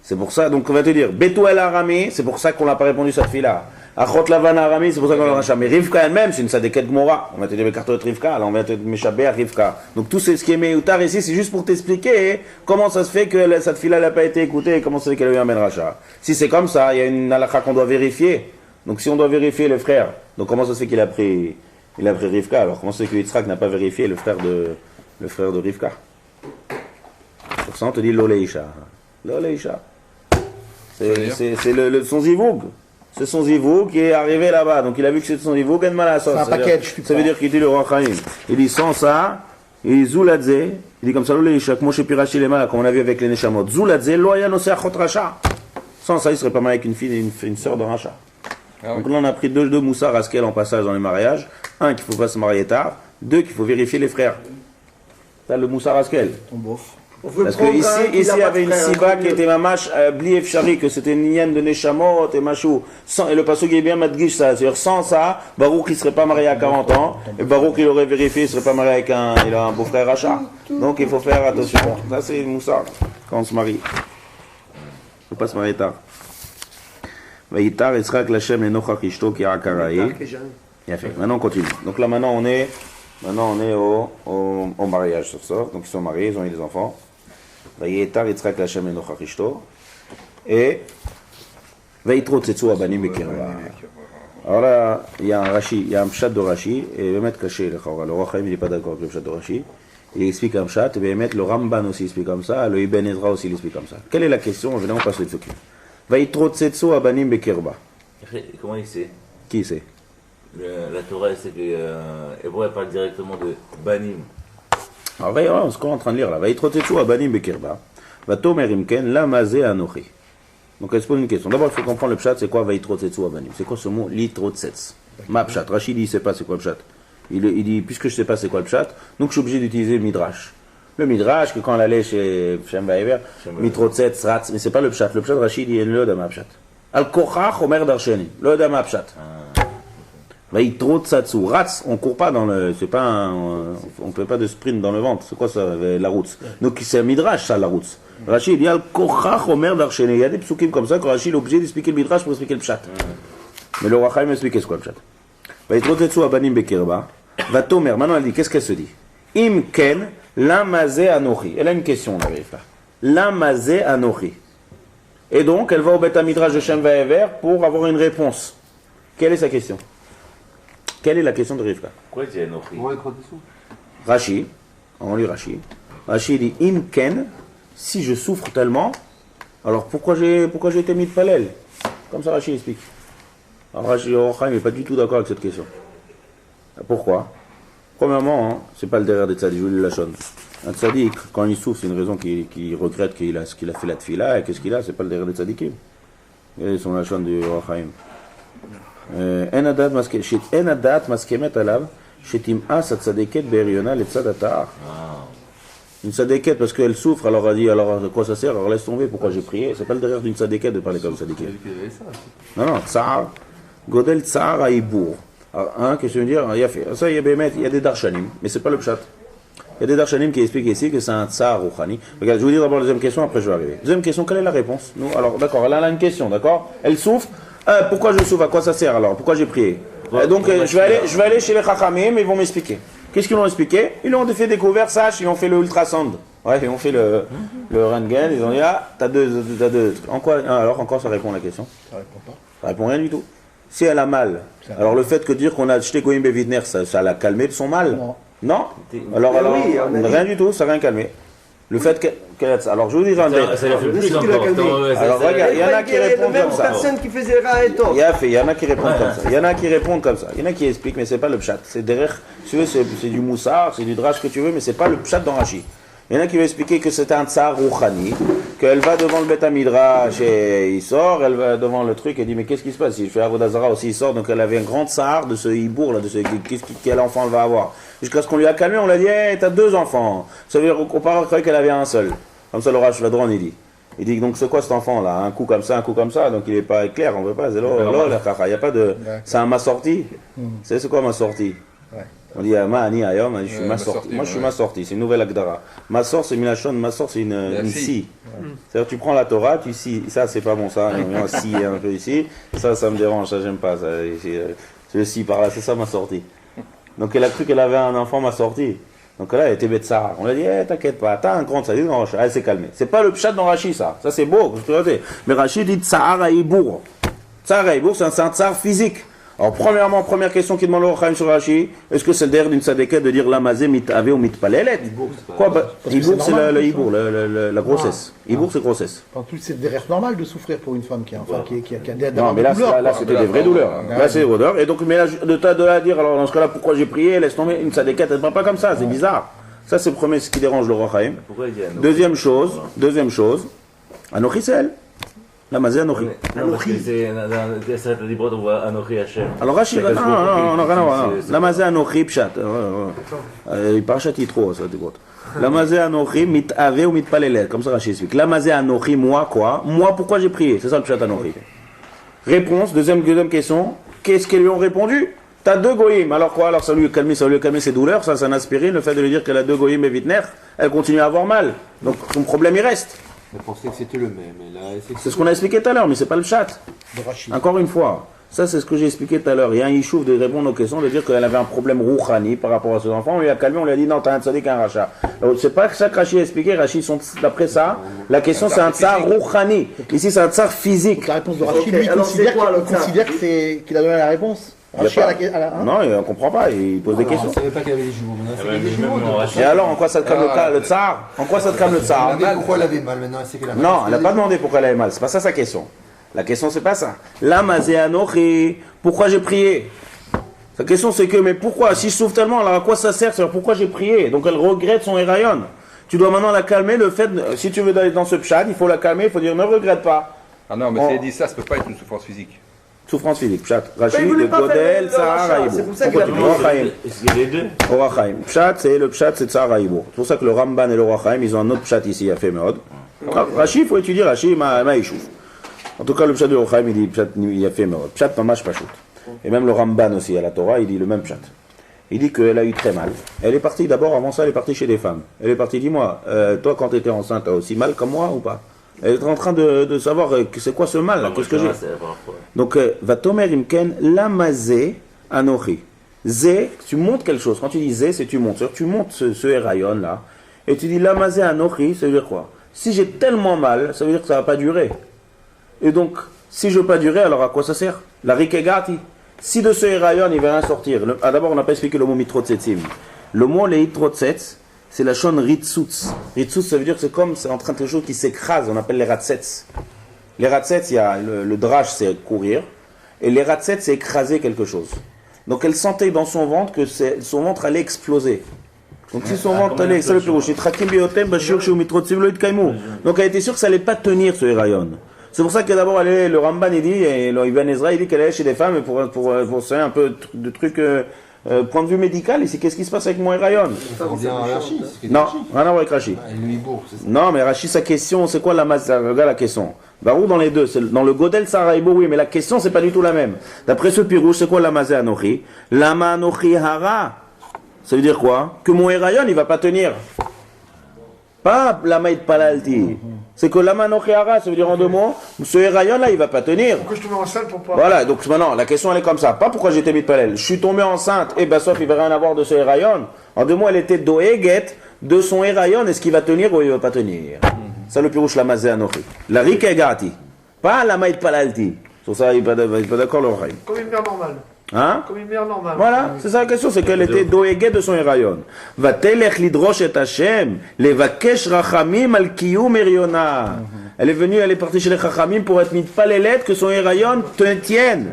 C'est pour ça, donc on va te dire, Betuel Arami, c'est pour ça qu'on n'a pas répondu cette fille-là. Achot Lavan Arami, c'est pour ça qu'on a le rachat. Mais Rivka elle-même, c'est une sadeket Gmora. On va te dire, mais cartot Rivka, là on va te méchaber à Rivka. Donc tout ce qui est Meoutar ici, c'est juste pour t'expliquer comment ça se fait que cette fille-là n'a pas été écoutée et comment ça se fait qu'elle a eu un ben rachat. Si c'est comme ça, il y a une halakha qu'on doit vérifier. Donc si on doit vérifier le frère, donc comment ça se fait qu'il a pris Rivka? Alors comment ça se fait que Yitzhak n'a pas vérifié le frère de Rivka? Pour ça on te dit Loleisha. Loleisha. C'est son zivoug. C'est son zivoug qui est arrivé là-bas. Donc il a vu que c'est son zivoug. C'est un package. Ça veut dire qu'il dit le roi Chaim. Il dit sans ça, il dit Zouladze. Il dit comme ça, Loleisha, comme chez Pirachi les mal, comme on a vu avec les Neshamot. Zouladze, Loya no Seachot Racha. Sans ça, il serait pas mal avec une fille, une sœur de Racha. Donc là, on a pris deux moussards à Skel en passage dans les mariages. Un, qu'il ne faut pas se marier tard. Deux, qu'il faut vérifier les frères. Ça, le moussard à Skel. Ton beauf. Parce que ici, il y avait une siba qui était mamash blief shari, que c'était une hyène de Neshamot et machou. Et le passage est bien madgish ça. C'est-à-dire sans ça, Baruch il ne serait pas marié à 40 ans. Et Baruch il aurait vérifié, il ne serait pas marié avec il a un beau-frère Racha. Donc il faut faire attention. Ça c'est une moussard quand on se marie. Il ne faut pas se marier tard. Vayitar Yitzhak Lachem et Nochach Ishto ki Akaraï. Maintenant on continue. Donc là maintenant on est au mariage sur ça. Donc ils sont mariés, ils ont eu des enfants. Vayitar Yitzhak Lachem et Nochach Ishto. Et Vayitro Tzetsu Abanim Bekirva. Alors là, il y a un Rashi, il y a un pshat de Rashi, et Bémet caché, le roi Chaim il n'est pas d'accord avec le pshat de Rashi. Il explique un pshat, et Bémet le Ramban aussi explique comme ça, le Ibn Ezra aussi explique comme ça. Quelle est la question? Évidemment, on passe le Tzukim. Vayitro Tzetsu Abanim Bekirba. Comment il sait? Qui sait? La Torah, c'est que Hébreu parle directement de Banim. Alors, voyons ce qu'on est en train de lire là. Vayitro Tzetsu Abanim Bekirba. Vatomer Imken Lamazé Anochi. Donc elle se pose une question. D'abord, il faut comprendre le pshat, c'est quoi Vayitro Tzetsu Abanim? C'est quoi ce mot Litro Tzetz? Ma pshat. Rachid dit, il ne sait pas c'est quoi le pshat. Il dit, puisque je ne sais pas c'est quoi le pshat, donc je suis obligé d'utiliser le midrash. Le midrash, que quand on allait chez Shem Vaïver, Mitro Tzetz, Ratz, mais c'est pas le pshat. Le pshat, Rachid dit, il y a le ma pshat. Al-Kochach Omer Darsheni, le ma pshat. Vayitro Tzetsu. Ratz, on ne court pas dans le. C'est pas on ne fait pas de sprint dans le ventre. C'est quoi ça, la route? Donc c'est un midrash, ça, la route. Rachid dit Al-Kochach Omer Darsheni. Il y a des psukim comme ça que Rachid est obligé d'expliquer le midrash pour expliquer le pshat. Mais le roi Chaim explique ce quoi le pshat. Vayitro Tzetsu Abanim Bekirba. Vatomer, maintenant elle dit, qu'est-ce qu'elle se dit? Im Ken Lamazé Anochi. Elle a une question, on arrive là. Lamazé Anochi. Et donc, elle va au Beth Midrash de Shem Vaever pour avoir une réponse. Quelle est sa question? Quelle est la question de Rivka? Pourquoi il dit Anochi? Rashi, on lit Rashi. Rashi dit Im Ken, si je souffre tellement, alors pourquoi j'ai été mis de palel? Comme ça Rashi explique. Alors Rashi n'est pas du tout d'accord avec cette question. Pourquoi? Premièrement, c'est pas le derrière des tzaddik, je vous lis la chose. Un tzaddik, quand il souffre, c'est une raison qu'il regrette qu'il a fait la tfila, et qu'est-ce qu'il a? C'est pas le derrière des tzaddikim. Et son la chaîne du roi Chaim. En adat maskemet alav, shetim'as tzadiket be'eriona le tzadatar. Une tzadiket, parce qu'elle souffre, alors elle dit, alors de quoi ça sert? Alors laisse tomber, pourquoi j'ai prié? C'est pas le derrière d'une tzadiket de parler comme tzadiket. Non, tsar, godel tsar aïbour. Alors, qu'est-ce que je veux dire? Ça, il y a des darshanim, mais c'est pas le pshat. Il y a des darshanim qui expliquent ici que c'est un tsar rouchani. Regarde, je vais vous dire d'abord la deuxième question, après je vais arriver. Deuxième question, quelle est la réponse? Nous, alors, d'accord, elle a une question, d'accord? Elle souffre. Pourquoi je souffre? À quoi ça sert alors? Pourquoi j'ai prié? Donc, je vais aller chez les chachamim, ils vont m'expliquer. Qu'est-ce qu'ils m'ont expliqué? Ils ont fait découvert, ils ont fait le ultrasound. Ouais, ils ont fait le röntgen, ils ont dit, t'as deux. En quoi, alors, encore ça répond à la question? Ça répond pas. Ça répond rien du tout. Si elle a mal, alors le fait que dire qu'on a acheté Goïm Bevitner, ça l'a calmé de son mal? Non. Alors, oui, rien du tout, ça n'a rien calmé. Le fait qu'elle a ça. Alors je vous dis, Ça l'a fait plus encore. Alors regarde, il y en a qui répondent comme ça. Personne qui faisait Raeto. Il y en a qui répondent comme ça. Il y en a qui répondent comme ça. Il y en a qui expliquent, mais c'est pas le pshat. C'est derrière, c'est du moussard, c'est du drash que tu veux, mais c'est pas le pshat dans Rashi. Il y en a qui vont expliquer que c'est un tsar rouchani, qu'elle va devant le Beth Midrash et il sort, elle va devant le truc et dit mais qu'est-ce qui se passe? Il fait Avodazara aussi, il sort, donc elle avait un grand tsar de ce hibour là, de ce quel enfant elle va avoir. Jusqu'à ce qu'on lui a calmé, on l'a dit, hey, t'as deux enfants. Ça veut dire qu'on croyait qu'elle avait un seul. Comme ça le Rash Ladron il dit. Il dit donc c'est quoi cet enfant là? Un coup comme ça, donc il n'est pas clair, on veut pas. Il n'y a pas de. C'est un ma sortie. C'est quoi ma sortie? On dit Ma'ani Ayom, je suis ma ma sortie. sortie, Moi je suis ouais. ma sortie, c'est une nouvelle Agdara. Ma sortie c'est Milachon, ma sortie c'est une si. si. C'est-à-dire tu prends la Torah, tu si, ça c'est pas bon ça, il y a un si un peu ici, ça me dérange, ça j'aime pas, ça, c'est le si par là, c'est ça ma sortie. Donc elle a cru qu'elle avait un enfant ma sortie. Donc là elle était Betsara. On lui a dit, t'inquiète pas, t'as un grand salut dans Rashi. Elle s'est calmée. C'est pas le pshat dans Rashi ça c'est beau, mais Rashi dit Tsahar Aïbour. Tsahar Aïbour c'est un tsahar physique. Alors, premièrement, première question qu'il demande au Chaim sur Rashi, est-ce que c'est le derrière d'une sadéquette de dire l'amazé mitave ou mitpalelet? Quoi Ibour, c'est le Ibour, la grossesse. Ibour, c'est grossesse. Enfin, tout c'est derrière normal de souffrir pour une femme qui a, enfin, qui a des Non, mais là, douleurs. c'était des vraies douleurs. Là, c'est des vraies douleurs. Et donc, mais là, de la dire, alors dans ce cas-là, pourquoi j'ai prié, laisse tomber, une sadéquette, elle ne parle pas comme ça, c'est bizarre. Ça, c'est le premier, ce qui dérange le roi Chaim. Pourquoi il dit Anochi? Deuxième chose, Anochi, c'est elle. L'amazé Anochi. Non, parce que c'est dans Seret Librot, on voit Anochi Hachem. Alors Rachid, non, on n'a rien à voir. L'amazé Anochi pshat. Il parle chat trop, ça, Librot. L'amazé Anochi mitave ou mitpalelet, comme ça Rachid explique. L'amazé Anochi, moi quoi? Moi, pourquoi j'ai prié? C'est ça le pshat Anochi. Réponse, deuxième question. Qu'est-ce qu'ils lui ont répondu? T'as 2 goïms, alors quoi? Alors ça lui a calmé ses douleurs, ça c'est un aspirine, le fait de lui dire qu'elle a 2 goïms et vitner, elle continue à avoir mal. Donc son problème il reste. Elle pensait que c'était le même. C'est ce qu'on a expliqué tout à l'heure, mais c'est pas le chat. de Rachid. Encore une fois, ça c'est ce que j'ai expliqué tout à l'heure. Il y a un Yishuv de répondre aux questions, de dire qu'elle avait un problème rouchani par rapport à ses enfants. On lui a calmé, on lui a dit non, t'as un tzadik, un rachat. Alors, c'est pas ça que Rachid a expliqué. Rachid, d'après ça, la question c'est un tsar rouchani. Ici c'est un tsar physique. Donc la réponse de Rachid, Ok, lui, alors c'est quoi, le considère que c'est qu'il a donné la réponse. Il y a Rachid pas- hein Non, il ne comprend pas, il pose des On questions. ne savait pas qu'elle avait des jumeaux. Maintenant, elle sait qu'elle a des jumeaux. Et alors, en quoi ça te calme le tsar? En quoi ça te calme le Elle tsar? a demandé pourquoi elle avait mal. Maintenant, elle sait qu'elle a mal. Non, elle n'a pas demandé pourquoi elle avait mal. C'est pas ça sa question. La question, c'est pas ça. L'amazé Anochi, pourquoi j'ai prié? Sa question, c'est que, mais pourquoi? Si je souffre tellement, alors à quoi ça sert? C'est-à-dire, pourquoi j'ai prié? Donc elle regrette son Héraïon. Tu dois maintenant la calmer. Le fait, si tu veux aller dans ce pshad, il faut la calmer. Il faut dire, ne regrette pas. Ah non, mais Oh. si elle dit ça, ça peut pas être une souffrance physique. Souffrance physique, pshat. Mais il Rachid, voulait de pas faire Godel, le Tsahar, rachat, Haïbour. c'est pour ça On qu'il a continue. pris. Orachaim. Est-ce qu'il y a les deux? Orachaim. Pshat, c'est Tsahar Haïbour. C'est pour ça que le Ramban et le Orachaim, ils ont un autre pshat ici, il a fait Meod. Rachid, il faut étudier Rachid, Maïchouf. En tout cas, le pshat de Orachaim, il dit pshat, il a fait Meod. Pshat, Mamash Pashut. Et même le Ramban aussi, à la Torah, il dit le même pshat. Il dit qu'elle a eu très mal. Elle est partie d'abord, avant ça, elle est partie chez les femmes. Elle est partie, dis-moi, toi quand tu étais enceinte, t'as aussi mal comme moi ou pas? Elle est en train de savoir c'est quoi ce mal là, qu'est-ce que j'ai? Donc, va tomer imken lamazé anochi. Zé, tu montes quelque chose. Quand tu dis zé, c'est tu montes. C'est-à-dire, tu montes ce héraïon là, et tu dis lamazé anochi, ça veut dire quoi? Si j'ai tellement mal, ça veut dire que ça va pas durer. Et donc, si je veux pas durer, alors à quoi ça sert? La rikegati. Si de ce héraïon, il va rien sortir. D'abord, on n'a pas expliqué le mot mitrotsetsim. Le mot leitrotsets, c'est la chaîne ritsutz. Ritsutz, ça veut dire que c'est en train de quelque chose qui s'écrase, on appelle les ratsets. Les ratsets, il y a le drache, c'est courir, et les ratsets, c'est écraser quelque chose. Donc elle sentait dans son ventre que son ventre allait exploser. Donc si son ventre allait, c'est le plus rouge. Donc elle était sûre que ça allait pas tenir ce héraïon. C'est pour ça que d'abord le Ramban il dit, et le Ibn Ezra il dit qu'elle allait chez les femmes pour savoir un peu de trucs. Point de vue médical, ici, qu'est-ce qui se passe avec mon héraïon? Ça revient à Rachid. Non, rien à voir avec Rachid. Et lui, Bourg, c'est ça. Non, mais Rachid, sa question, c'est quoi regarde la question. Barou dans les deux, dans le Godel Saraïbo, oui, mais la question, c'est pas du tout la même. D'après ce pirouche, c'est quoi l'amazé anochi? Lama anochi hara. Ça veut dire quoi? Que mon héraïon, il va pas tenir. Pas lama it palalti. C'est que lama anochi hara, ça veut dire en 2 mots, ce héraïon là, il va pas tenir. Pourquoi je te mets enceinte pour pas. Voilà, donc maintenant, la question elle est comme ça. Pas pourquoi j'étais mis de palel. Je suis tombé enceinte, et ben sauf il va rien avoir de ce héraïon. En 2 mots, elle était doéguet de son héraïon. Est-ce qu'il va tenir ou il va pas tenir? Ça le pirouche la mazé anochi. La rikegati. Pas la maït palalti. Sur ça, il n'est pas d'accord le raï. Comme une mère normale. Hein? Comme une mère normale. Voilà, c'est ça la question, c'est qu'elle était doéguée de son héraïon. Va telech lidrosh et Hashem, levakesh rachamim al kiyum eriona. Elle est venue, elle est partie chez les rachamim pour être mitpalelet que son héraïon te tienne.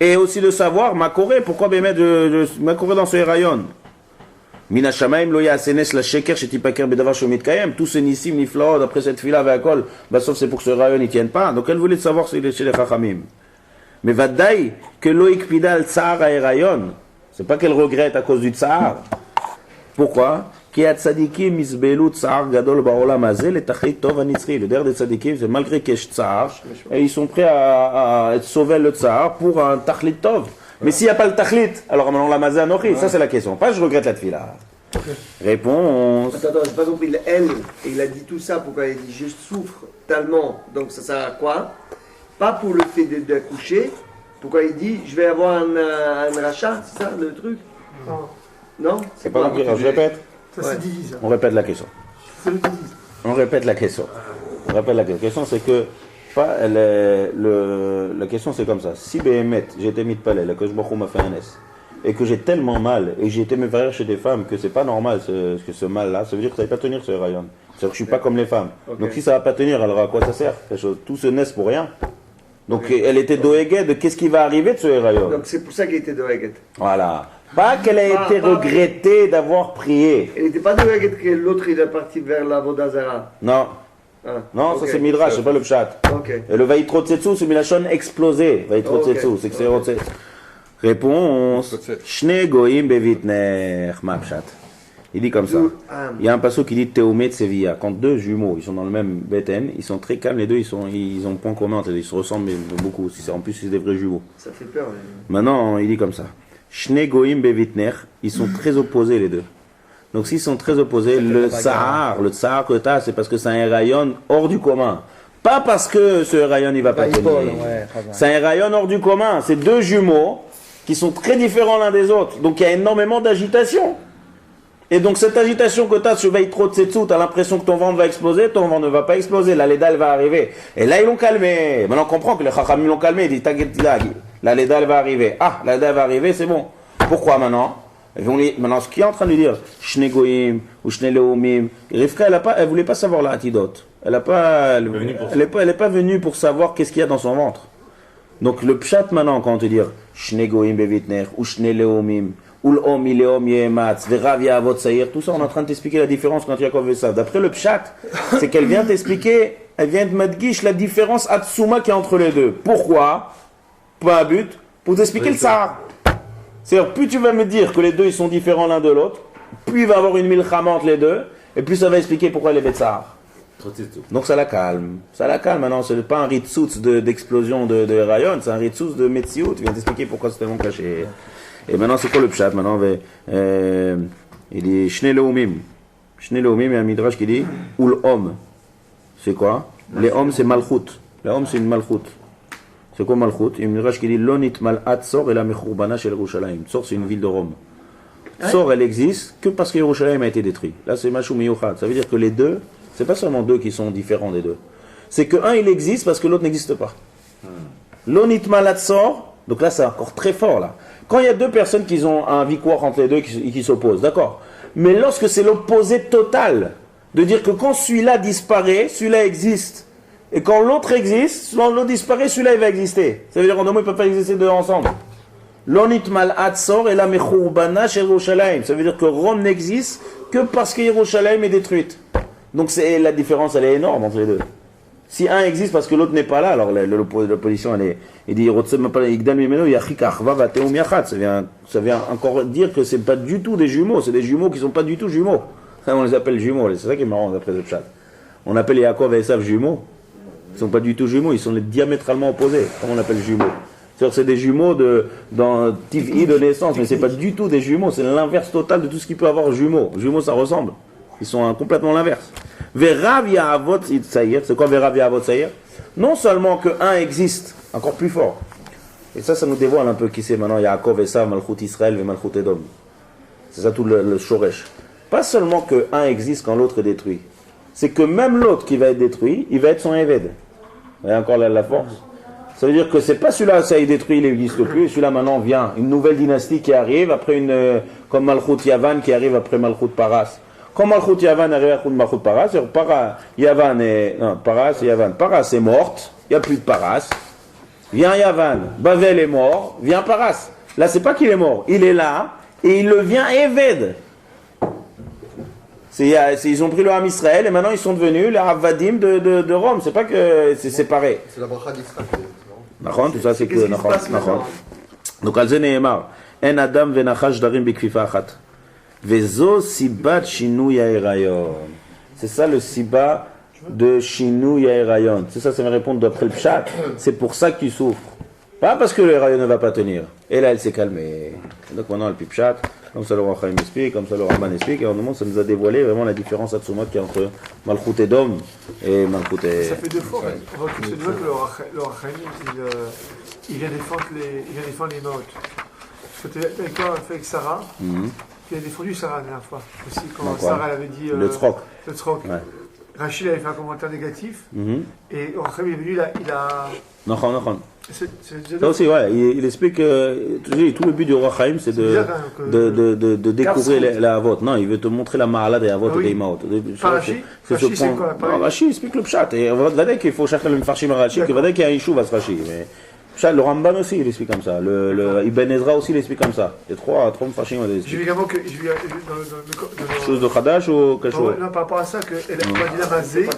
Et aussi de savoir, makoré, pourquoi bémet de makoré dans ce héraïon? Mina shamaim lo yasenes la sheker shetipaker bedavar shomit kayem. Tous ces nissim niflaod après cette fila avec alcool, bah sauf c'est pour que ce héraïon ne tienne pas. Donc elle voulait savoir chez les rachamim. Mais vadaï que loïk pidal tsar à héraïon, c'est pas qu'elle regrette à cause du tsar. Pourquoi? Qui a tzadikim misbelu tsar gadol baolam hazel et tachlit tov anitzri. Le der des tzadikim, c'est malgré qu'il y ait tsar, et ils sont prêts à être sauvés le tsar pour un tachlit tov. Mais s'il n'y a pas le tachlit, alors maintenant la maza nochi, ça c'est la question. Pas je regrette la tefila. Réponse. Attends, j'ai pas compris. Il a dit tout ça, pourquoi il dit je souffre tellement, donc ça sert à quoi? Pas pour le fait d'accoucher. Pourquoi il dit je vais avoir un rachat, c'est ça le truc? Non. C'est pas compris, je répète. Ça se divise. On répète la question. C'est le divise. On répète la question. On répète la question. La question c'est que la question c'est comme ça. Si Béhémet, j'ai été mis de palais, que je m'a fait un S, et que j'ai tellement mal, et j'ai été me faire chez des femmes, que c'est pas normal ce mal-là, ça veut dire que ça va pas tenir ce rayon. C'est-à-dire que je suis pas comme les femmes. Okay. Donc si ça va pas tenir, alors à quoi ça sert? Tout se naisse pour rien. Donc elle était doéguée de qu'est-ce qui va arriver de ce rayon. Donc c'est pour ça qu'elle était doéguée. Voilà. Pas qu'elle a été regrettée d'avoir prié. Elle n'était pas doéguée que l'autre il est parti vers la Vodazara. Non. Ah, Non, okay. ça c'est Midrash, c'est pas le pshat. Ok. Et le Vaïtrotsetsu, c'est Milachon explosé. Vaïtrotsetsu, c'est que c'est rotset. Réponse. Shne goïm bevitner. Ma pshat. Il dit comme ça. Il y a un passage qui dit Théomé Tsevia. Quand deux jumeaux, ils sont dans le même beten, ils sont très calmes, les deux, ils ont point commun, ils se ressemblent beaucoup. En plus, c'est des vrais jumeaux. Ça fait peur. Maintenant, il dit comme ça. Shne goïm bevitner. Ils sont très opposés, les deux. Donc s'ils sont très opposés, le tsar que tu as, c'est parce que c'est un rayon hors du commun. Pas parce que ce rayon il va pas tenir. C'est un rayon hors du commun. C'est deux jumeaux qui sont très différents l'un des autres. Donc il y a énormément d'agitation. Et donc cette agitation que tu as, tu vas y trop de setsu, tu as l'impression que ton ventre va exploser, ton ventre ne va pas exploser, la léda elle va arriver. Et là ils l'ont calmé. Maintenant on comprend que les chachamim l'ont calmé, ils disent la léda elle va arriver. Ah, la léda elle va arriver, c'est bon. Pourquoi maintenant? Maintenant, ce qu'il est en train de dire, Shne Goïm ou Shne Leomim, Rivka, elle voulait pas savoir l'antidote. Elle n'est pas venue pour savoir qu'est-ce qu'il y a dans son ventre. Donc le pshat maintenant, quand on te dit Shne Goïm bevitner ou Shne Leomim ou l'om ileom yematz verav yavot saïr, tout ça, on est en train de t'expliquer la différence quand Yaakov Esav. D'après le pshat, c'est qu'elle vient t'expliquer, elle vient de madgish la différence atsuma qui est entre les deux. Pourquoi? Pas un but, pour t'expliquer le Sahara. C'est-à-dire, plus tu vas me dire que les deux ils sont différents l'un de l'autre, plus il va y avoir une milchama entre les deux, et plus ça va expliquer pourquoi les Betsar. Donc ça la calme. Ça la calme maintenant, ce n'est pas un ritsutz d'explosion de rayon, c'est un ritsutz de Metsiout. Tu viens t'expliquer pourquoi c'est tellement caché. Et maintenant, c'est quoi le pshat? Maintenant, il dit Shne Leomim. Shne Leomim, il y a un midrash qui dit Ul Om. C'est quoi? Les Om, c'est Malchut. Les Om, c'est une Malchut. C'est quoi Malchut? Il y a un midrash qui dit Lonit Mal'at Tsor et la Mechurbana shel Yerushalayim. Tsor, c'est une ville de Rome. Tsor, elle existe que parce que Yerushalayim a été détruit. Là, c'est Mashou Miyuchad. Ça veut dire que les deux, c'est pas seulement deux qui sont différents des deux. C'est que un, il existe parce que l'autre n'existe pas. Lonit Mal'at Tsor, donc là, c'est encore très fort, là. Quand il y a deux personnes qui ont un victoire entre les deux qui s'opposent, d'accord. Mais lorsque c'est l'opposé total, de dire que quand celui-là disparaît, celui-là existe. Et quand l'autre existe, quand l'autre disparaît, celui-là il va exister. Ça veut dire qu'en deux mots, ils ne peuvent pas exister deux ensemble. L'onit mal'at sor et la mechurbana chez Yerushalayim. Ça veut dire que Rome n'existe que parce que Yerushalayim est détruite. Donc la différence, elle est énorme entre les deux. Si un existe parce que l'autre n'est pas là, alors l'opposition, elle est. Il dit, ça vient encore dire que c'est pas du tout des jumeaux, c'est des jumeaux qui sont pas du tout jumeaux. On les appelle jumeaux, c'est ça qui est marrant d'après le chat. On appelle Yaakov et Esav jumeaux. Ils ne sont pas du tout jumeaux, ils sont diamétralement opposés. Comment on appelle jumeaux? C'est des jumeaux dans Tiv'i de naissance, mais c'est pas du tout des jumeaux, c'est l'inverse total de tout ce qui peut avoir jumeaux. Jumeaux, ça ressemble. Ils sont complètement l'inverse. Verav Ya'avot Saïr, c'est quoi Verav Ya'avot Saïr? Non seulement que un existe, encore plus fort. Et ça nous dévoile un peu qui c'est maintenant Yaakov, Esav, Malchut Israël et Malchut Edom. C'est ça tout le shoresh. Pas seulement que un existe quand l'autre est détruit. C'est que même l'autre qui va être détruit, il va être son Eved. Vous voyez encore la force? Ça veut dire que c'est pas celui-là, ça est détruit, il n'existe plus, et celui-là maintenant vient. Une nouvelle dynastie qui arrive, après comme Malchut Yavan qui arrive après Malchut Paras. Quand Malchut Yavan arrive après Malchut Paras, Paras et Yavan. Paras est morte, il n'y a plus de Paras. Vient Yavan, Bavel est mort, vient Paras. Là, c'est pas qu'il est mort, il est là, et il le vient Eved. Ils ont pris le Ham Israël et maintenant ils sont devenus les Havadim de Rome. C'est pas que c'est séparé. C'est la bracha d'Israël. Nachon, tout ça c'est que Nachon. Donc al ze ne'emar en adam venachash darim bekfifa achat vezo sibat shinui ha'erayon. C'est ça le siba de shinui ha'erayon. C'est ça, ça me répond d'après le pshat. C'est pour ça que tu souffres. Pas parce que le rayon ne va pas tenir. Et là, elle s'est calmée. Donc maintenant, elle pipchat, comme ça le Ohr HaChaim explique, comme ça le Ramban explique, et en moment, ça nous a dévoilé vraiment la différence absolument qu'il y a entre Malchut Edom et Malchut et... Ça fait deux fois, on voit que le Ohr HaChaim, il vient défendre les Maot. Parce que tu es d'accord avec Sarah, qui a défendu Sarah la dernière fois. Aussi, quand Sarah elle avait dit... le tzrok. Le tzrok. Ouais. Rachid avait fait un commentaire négatif, et Ohr HaChaim est venu, il a... Non. C'est Ça aussi, ouais, il explique que tout le but du Ohr HaChaim, c'est de découvrir la Havot. Non, il veut te montrer la Ma'ala des Havot et des Imaot. Rashi, c'est quoi? Rashi explique le Pshat. Et Vadek, il faut chercher le Mfarshim Rashi, que Vadek, il y a un Yishuv à ce Rashi. Mais Pshat, le Ramban aussi, il explique comme ça. Le Ibn Ezra aussi, il explique comme ça. Il y a trois Mfarshim à l'expliquer. J'ai vu également que. Quelque chose de Khadash ou quelque chose? Non, par rapport à ça, que Zé,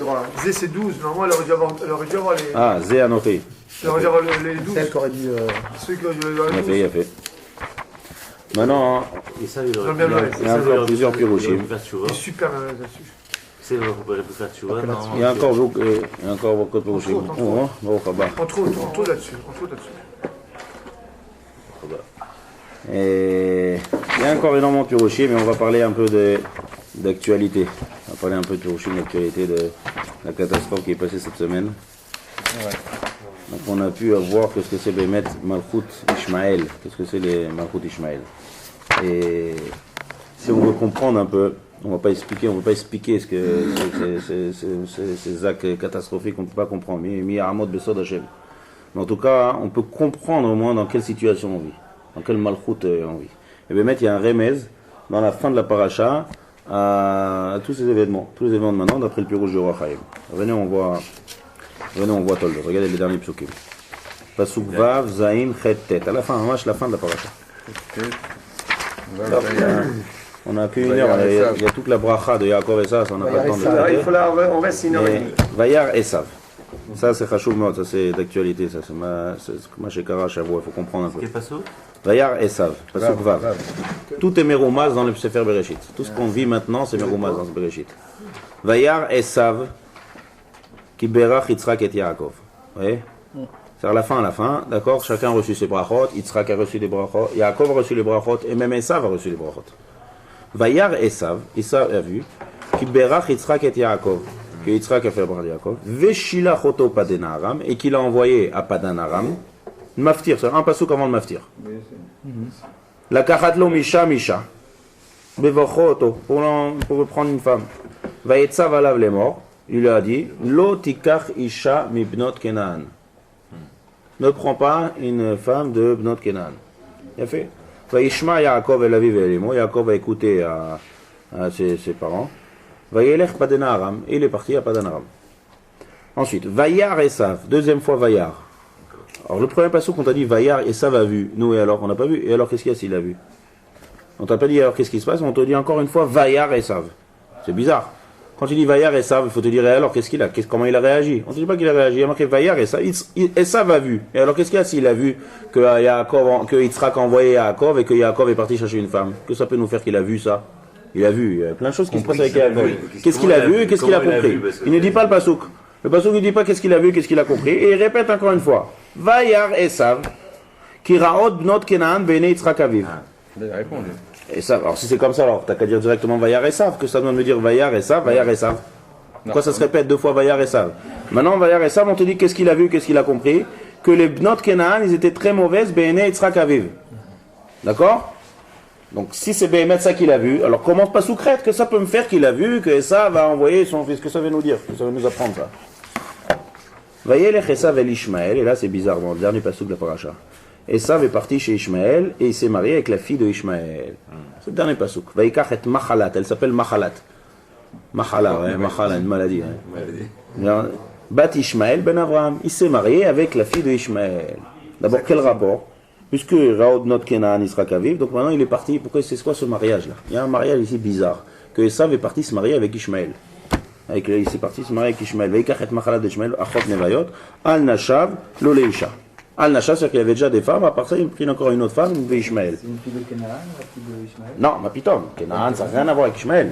c'est 12. Normalement, elle aurait dû avoir les. Ah, Zé Anoté. Elle aurait dû avoir les 12. Celle qui aurait dû. Ceux qui auraient dû avoir les 12. Il a fait. Maintenant, Et ça, il aurait il y a encore plusieurs pirouchim. Il est super mal là-dessus. C'est vrai qu'on pourrait faire tchouva, non? Il y a encore beaucoup de pirouchim. On là-dessus. Et il y a encore énormément de pirouchim, mais on va parler un peu d'actualité. On va parler un peu de pirouchim, d'actualité de la catastrophe qui est passée cette semaine. Donc on a pu voir qu'est-ce que c'est Bémet Malchut Ishmael. Qu'est-ce que c'est les Malchut Ishmael. Et si on veut comprendre un peu, on ne va pas expliquer ce que ces actes catastrophiques, on ne peut pas comprendre. Mais en tout cas, on peut comprendre au moins dans quelle situation on vit, dans quel Malchut on vit. Et Bémet, il y a un remez dans la fin de la paracha à tous ces événements, tous les événements de maintenant, d'après le pirouge du Ohr HaChaim. Venez, on voit Toldo. Regardez les derniers psukim. Pasuk Vav, Zain, Chet, Tet. À la fin, la fin de la paracha. On a qu'une heure, il y a toute la bracha de Yaakov et ça, on n'a pas le temps de il faut on reste une heure et demie. Vayar Esav. Ça c'est Chashuv Mod, ça c'est d'actualité, ça c'est ma shekara Shavua, il faut comprendre un peu. Quel passo? Vayar Esav, Pasuk Vav. Tout est Meroumaz dans le Sefer Bereshit. Tout ce qu'on vit maintenant c'est Meroumaz dans ce Bereshit. Vayar Esav, Ki berach Yitzhak et Yaakov. Vous voyez? C'est à la fin, d'accord? Chacun a reçu ses brachot, Yitzhak a reçu les brachot, Yaakov a reçu les brachot, et même Esav a reçu les brachot. Vayar Esav a vu, Ki berach Yitzhak et Yaakov, que Yitzhak a fait brach Yaakov, Veshilach oto Padan Aram, et qu'il a envoyé à Padan Aram, Maftir, c'est un passouk avant le Maftir. La kachatlo Misha, Bevocho oto, pour prendre une femme. Vayetzav alav les morts, il lui a dit, Lo tikach isha mi bnot Kenaan. Ne prends pas une femme de Bnot Kenan. Il a fait. Vaishma Yaakov el Aviv el Imo. Yaakov a écouté à ses parents. Vayelech Padan Aram. Il est parti à Padan Aram. Ensuite, Vayar Esav. Deuxième fois Vayar. Alors le premier passage qu'on t'a dit Vayar Esav a vu. Nous et alors on n'a pas vu. Et alors qu'est-ce qu'il y a s'il a vu? On t'a pas dit alors qu'est-ce qui se passe. On te dit encore une fois Vayar Esav. C'est bizarre. Quand tu dis Vayar Esav, il faut te dire et alors qu'est-ce qu'il a, comment il a réagi. On ne te dit pas qu'il a réagi, il a marqué Vayar Esav. Esav a vu. Et alors qu'est-ce qu'il y a s'il a vu que Yitzhak a envoyé Yaakov et que Yaakov est parti chercher une femme? Que ça peut nous faire qu'il a vu ça? Il a vu, il y a plein de choses qui se passent avec Yaakov. Qu'est-ce qu'il a vu et qu'est-ce qu'il a compris? Il ne dit pas le pasouk. Le pasouk ne dit pas qu'est-ce qu'il a vu, qu'est-ce qu'il a compris. Et il répète encore une fois. Vayar Esav, ki raot bnot Kenaan bene Yitzhak aviv. Il a répondu. Et ça, alors si c'est comme ça, alors t'as qu'à dire directement Vayar Esav, que ça doit me dire Vayar Esav, Vayar Esav. Pourquoi ça se répète deux fois Vayar Esav? Maintenant, Vayar Esav, on te dit qu'est-ce qu'il a vu, qu'est-ce qu'il a compris? Que les Bnot Kenaan, ils étaient très mauvaises, Bene Yitzhak Aviv. D'accord? Donc si c'est Béhémet ça qu'il a vu, alors commence pas sous crête, que ça peut me faire qu'il a vu, que Esav va envoyer son fils, que ça veut nous dire, que ça veut nous apprendre ça. Vayelech Esav el Ishmael, et là c'est bizarre, dans le dernier passage de la paracha. Esav est parti chez Ishmael et il s'est marié avec la fille de Ishmael. C'est le dernier pasuk. Vaikach et Machalat, elle s'appelle Machalat. Machala, ouais, Machala, une maladie. Ouais. Bat Ishmael ben Avraham, il s'est marié avec la fille de Ishmael. D'abord, quel rapport? Puisque Raod Not Kenan il sera qu'aviv, donc maintenant il est parti. Pourquoi c'est quoi ce mariage là? Il y a un mariage ici bizarre. Que Esav est parti se marier avec Ishmael. Il s'est parti se marier avec Ishmael. Vaikach et Machalat d'Ishmael, Achot Nevayot, Al Nashav, Loleisha. Al-Nasha, c'est-à-dire qu'il avait déjà des femmes, à part ça, il prit encore une autre femme, une de Ishmaël. C'est une fille de Canaan, la fille de Ishmaël. Non, ma pitom. Canaan, ça n'a rien à voir avec Ishmaël.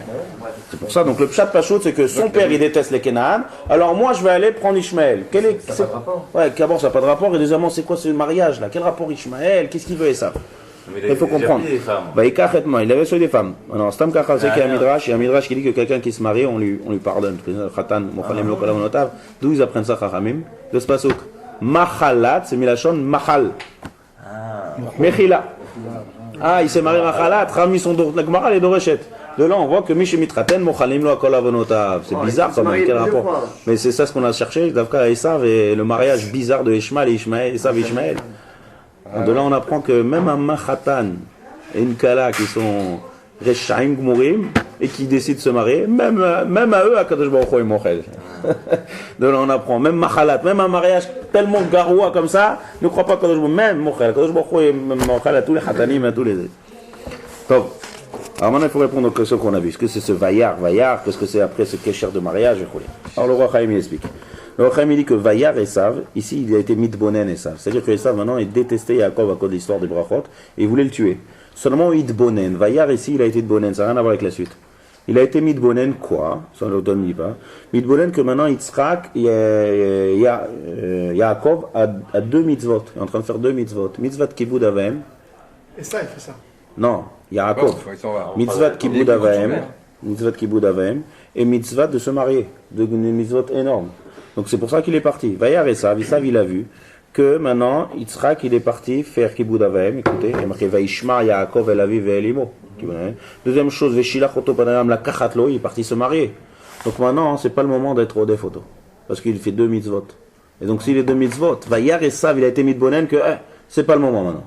C'est pour ça, donc le pshat pachout, c'est que son père, il déteste les Canaan, alors moi, je vais aller prendre Ishmaël. Quel est. Ça n'a pas de rapport. Ouais, d'abord, ça n'a pas de rapport, et deuxièmement, c'est quoi ce mariage là? Quel rapport Ishmaël? Qu'est-ce qu'il veut et ça? Il faut comprendre. Bah, il avait sur des femmes. Non, Stam Kachal, c'est qu'il y a un midrash, il y a un midrash qui dit que quelqu'un qui se marie, on lui pardonne. D'où ils apprennent ça, Chachamim? De ce pasuk. Machalat, c'est Milachon, Machal. Mechila. Ah, il s'est marié Machalat, Rami son la Gemara, les Doreshet. De là, on voit que Mishemitraten, Mochalim lo akol avonotav. C'est bizarre quand même, quel rapport? Mais c'est ça ce qu'on a cherché, Davka et Esav, et le mariage bizarre de Ishmael et Ishmael, Esav et Ishmael. De là, on apprend que même un Machatan et une Kala qui sont Reshaim Gmurim et qui décident de se marier, même à eux, à Kadosh Baruch Hu, ils mochel. De là, on apprend, même Machalat, même un mariage tellement garoua comme ça, ne crois pas Kadosh Baruch Hu, même mochel. Kadosh Baruch Hu est mochel à tous les Khatanim, à tous les. Donc, alors maintenant, il faut répondre aux questions qu'on a vues. Est-ce que c'est ce Vayar, qu'est-ce que c'est après ce Kesher de mariage? Alors, le roi Chaim, il explique. Le Chaim dit que Vayar Esav, ici il a été mitbonen Esav. C'est-à-dire que Esav maintenant il détestait Yaakov à cause de l'histoire des brachot et il voulait le tuer. Seulement mitbonen. Vayar ici il a été mitbonen, ça n'a rien à voir avec la suite. Il a été mitbonen quoi? Ça ne le donne pas. Mitbonen que maintenant Yitzhak, Yaakov a deux mitzvot. Il est en train de faire deux mitzvot. Mitzvot kibud avaim. Et ça, il fait ça. Non, Yaakov. Mitzvot kibud avaim. Mitzvot kibud avaim. Et mitzvot de se marier. Une mitzvot énorme. Donc c'est pour ça qu'il est parti. Vayar Esav, il a vu que maintenant, Yitzhak, il est parti faire Kibud Avaim, écoutez, il a marqué Vaishma Yaakov El Aviv et Elimo. Deuxième chose, Veshilach Oto Panayam la Kachatlo, il est parti se marier. Donc maintenant, c'est pas le moment d'être au des photos. Parce qu'il fait deux mitzvot. Et donc s'il est deux mitzvot, Vayar Esav, il a été mitbonen que c'est pas le moment maintenant.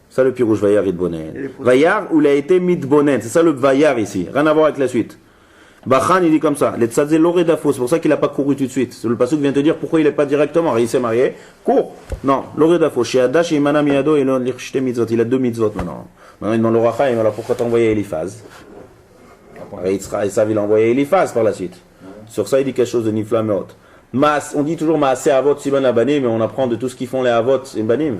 Ça le pirouge, Vayar Mitbonen. Vayar, où il a été mitbonen, c'est ça le Vayar ici. Rien à voir avec la suite. Bachan, il dit comme ça, les tzadze l'oredafo, c'est pour ça qu'il n'a pas couru tout de suite. Le pasuk vient te dire pourquoi il n'est pas directement, il s'est marié, cours. Non, l'oredafo, chez Ada, chez Imana Miado, il a deux mitzvot maintenant. Maintenant il demande au Rachaim, alors pourquoi t'as envoyé Eliphaz? Et Esav il a envoyé Eliphaz par la suite. Sur ça il dit quelque chose de Niflameot. On dit toujours Maaseh Avot Siban Abanim, mais on apprend de tout ce qu'ils font les Avot et Banim.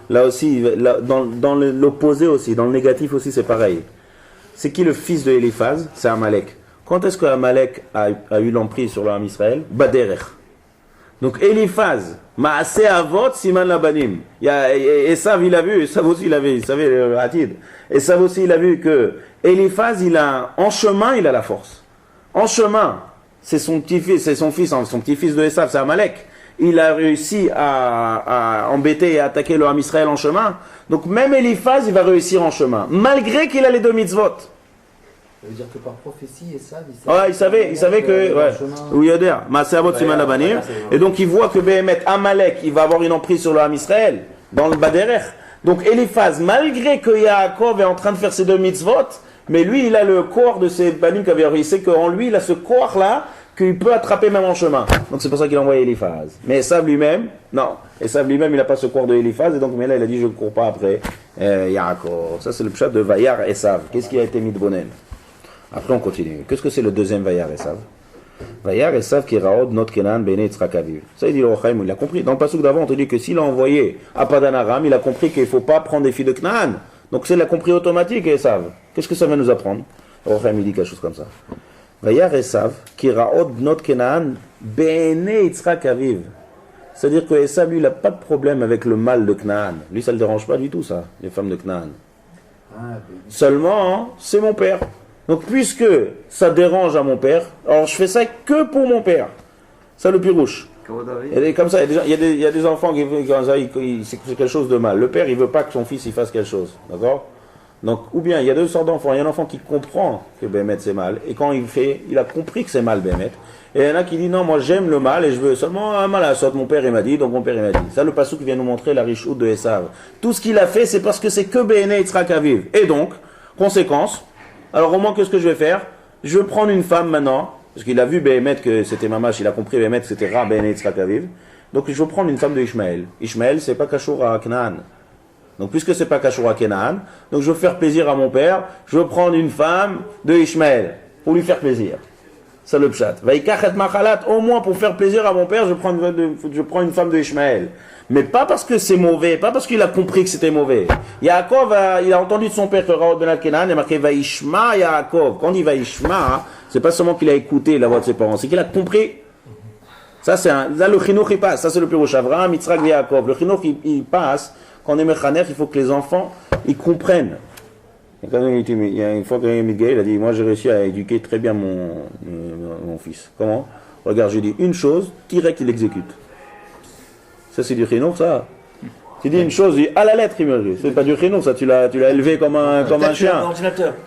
Là aussi, dans l'opposé aussi, dans le négatif aussi c'est pareil. C'est qui le fils de Eliphaz? C'est Amalek. Quand est-ce que Amalek a eu l'emprise sur l'âme Israël? Baderech. Donc Eliphaz, Maaseh Avot Siman Labanim. Esav il a vu, Esav aussi il avait, il savait le Hatid. Esav aussi il a vu que Eliphaz en chemin il a la force. En chemin, c'est son petit-fils, son petit-fils de Esav, c'est Amalek. Il a réussi à embêter et à attaquer le Ham Israël en chemin. Donc même Eliphaz il va réussir en chemin, malgré qu'il a les deux mitzvot. Ça veut dire que par prophétie, Esav, il savait que, où il y a d'air, Maaseh Siman Labanim, et donc il voit que Béhémet, Amalek, il va avoir une emprise sur le Ham Israël, dans le Baderech. Donc Eliphaz, malgré que Yaakov est en train de faire ses deux mitzvot, mais lui, il a le corps de ses banim qu'avait, il sait qu'en lui, il a ce corps-là, qu'il peut attraper même en chemin. Donc c'est pour ça qu'il a envoyé Eliphaz. Mais Esav lui-même, non. Esav lui-même, il n'a pas ce corps de Eliphaz, et donc, mais là, il a dit, je ne cours pas après Yaakov. Ça, c'est le pshat de Vayar Esav. Qu'est-ce qui a été mis de Bonen? Après, on continue. Qu'est-ce que c'est le deuxième Vayar Esav? Vayar Esav qui raod not Kenan bene Yitzhak aviv. Ça, il dit le Chaim, il a compris. Dans le passage d'avant, on te dit que s'il a envoyé à Padan Aram, il a compris qu'il ne faut pas prendre des filles de Canaan. Donc, c'est la compris automatique, Esav. Qu'est-ce que ça va nous apprendre? Le Chaim, il dit quelque chose comme ça. Vayar Esav qui raod not Kenan bene Yitzhak aviv. C'est-à-dire que Esav, lui, il n'a pas de problème avec le mal de Canaan. Lui, ça ne le dérange pas du tout, ça, les femmes de Canaan. Seulement, c'est mon père. Donc, puisque ça dérange à mon père, alors je fais ça que pour mon père. Ça, le pirouche. Comme ça, il y a des enfants qui c'est quelque chose de mal. Le père, il ne veut pas que son fils il fasse quelque chose. D'accord? Donc, ou bien, il y a deux sortes d'enfants. Il y a un enfant qui comprend que Bémet c'est mal. Et quand il a compris que c'est mal Bémet. Et il y en a qui dit non, moi j'aime le mal et je veux seulement un mal à sorte. Mon père il m'a dit, donc mon père il m'a dit. Ça, le passouk vient nous montrer la richoute de Esav. Tout ce qu'il a fait, c'est parce que c'est que Béné Yitzhak aviv. Et donc, conséquence. Alors au moins, qu'est-ce que je vais faire? Je vais prendre une femme maintenant, parce qu'il a vu Béhémet que c'était Mamash, il a compris Béhémet que c'était Ra Béhémet Yitzhak aviv. Donc je vais prendre une femme de Ishmaël. Ishmaël, c'est pas Kashour à Canaan. Donc puisque c'est pas Kashour à Canaan, donc je veux faire plaisir à mon père, je veux prendre une femme de Ishmaël, pour lui faire plaisir. Ça le pshat. Vaikachet machalat, au moins pour faire plaisir à mon père, je prends une femme de Ishmaël. Mais pas parce que c'est mauvais, pas parce qu'il a compris que c'était mauvais. Yaakov, il a entendu de son père que Raot ben al-Kenan, il a marqué Vaishma Yaakov. Quand on dit Vaishma, c'est pas seulement qu'il a écouté la voix de ses parents, c'est qu'il a compris. Ça, là, le chinour, il passe. Ça, c'est le pirouche. Avraham, Yitzhak, Yaakov. Le chinour, il passe. Quand on est mechaner, il faut que les enfants, ils comprennent. Il y a une fois que Miguel a dit, moi j'ai réussi à éduquer très bien mon fils. Comment? Regarde, j'ai dit une chose, direct il exécute. Ça c'est du chinour, ça. Tu dis une chose, il dit à la lettre, il me dit. C'est pas du chinour, ça, tu l'as élevé comme un chien.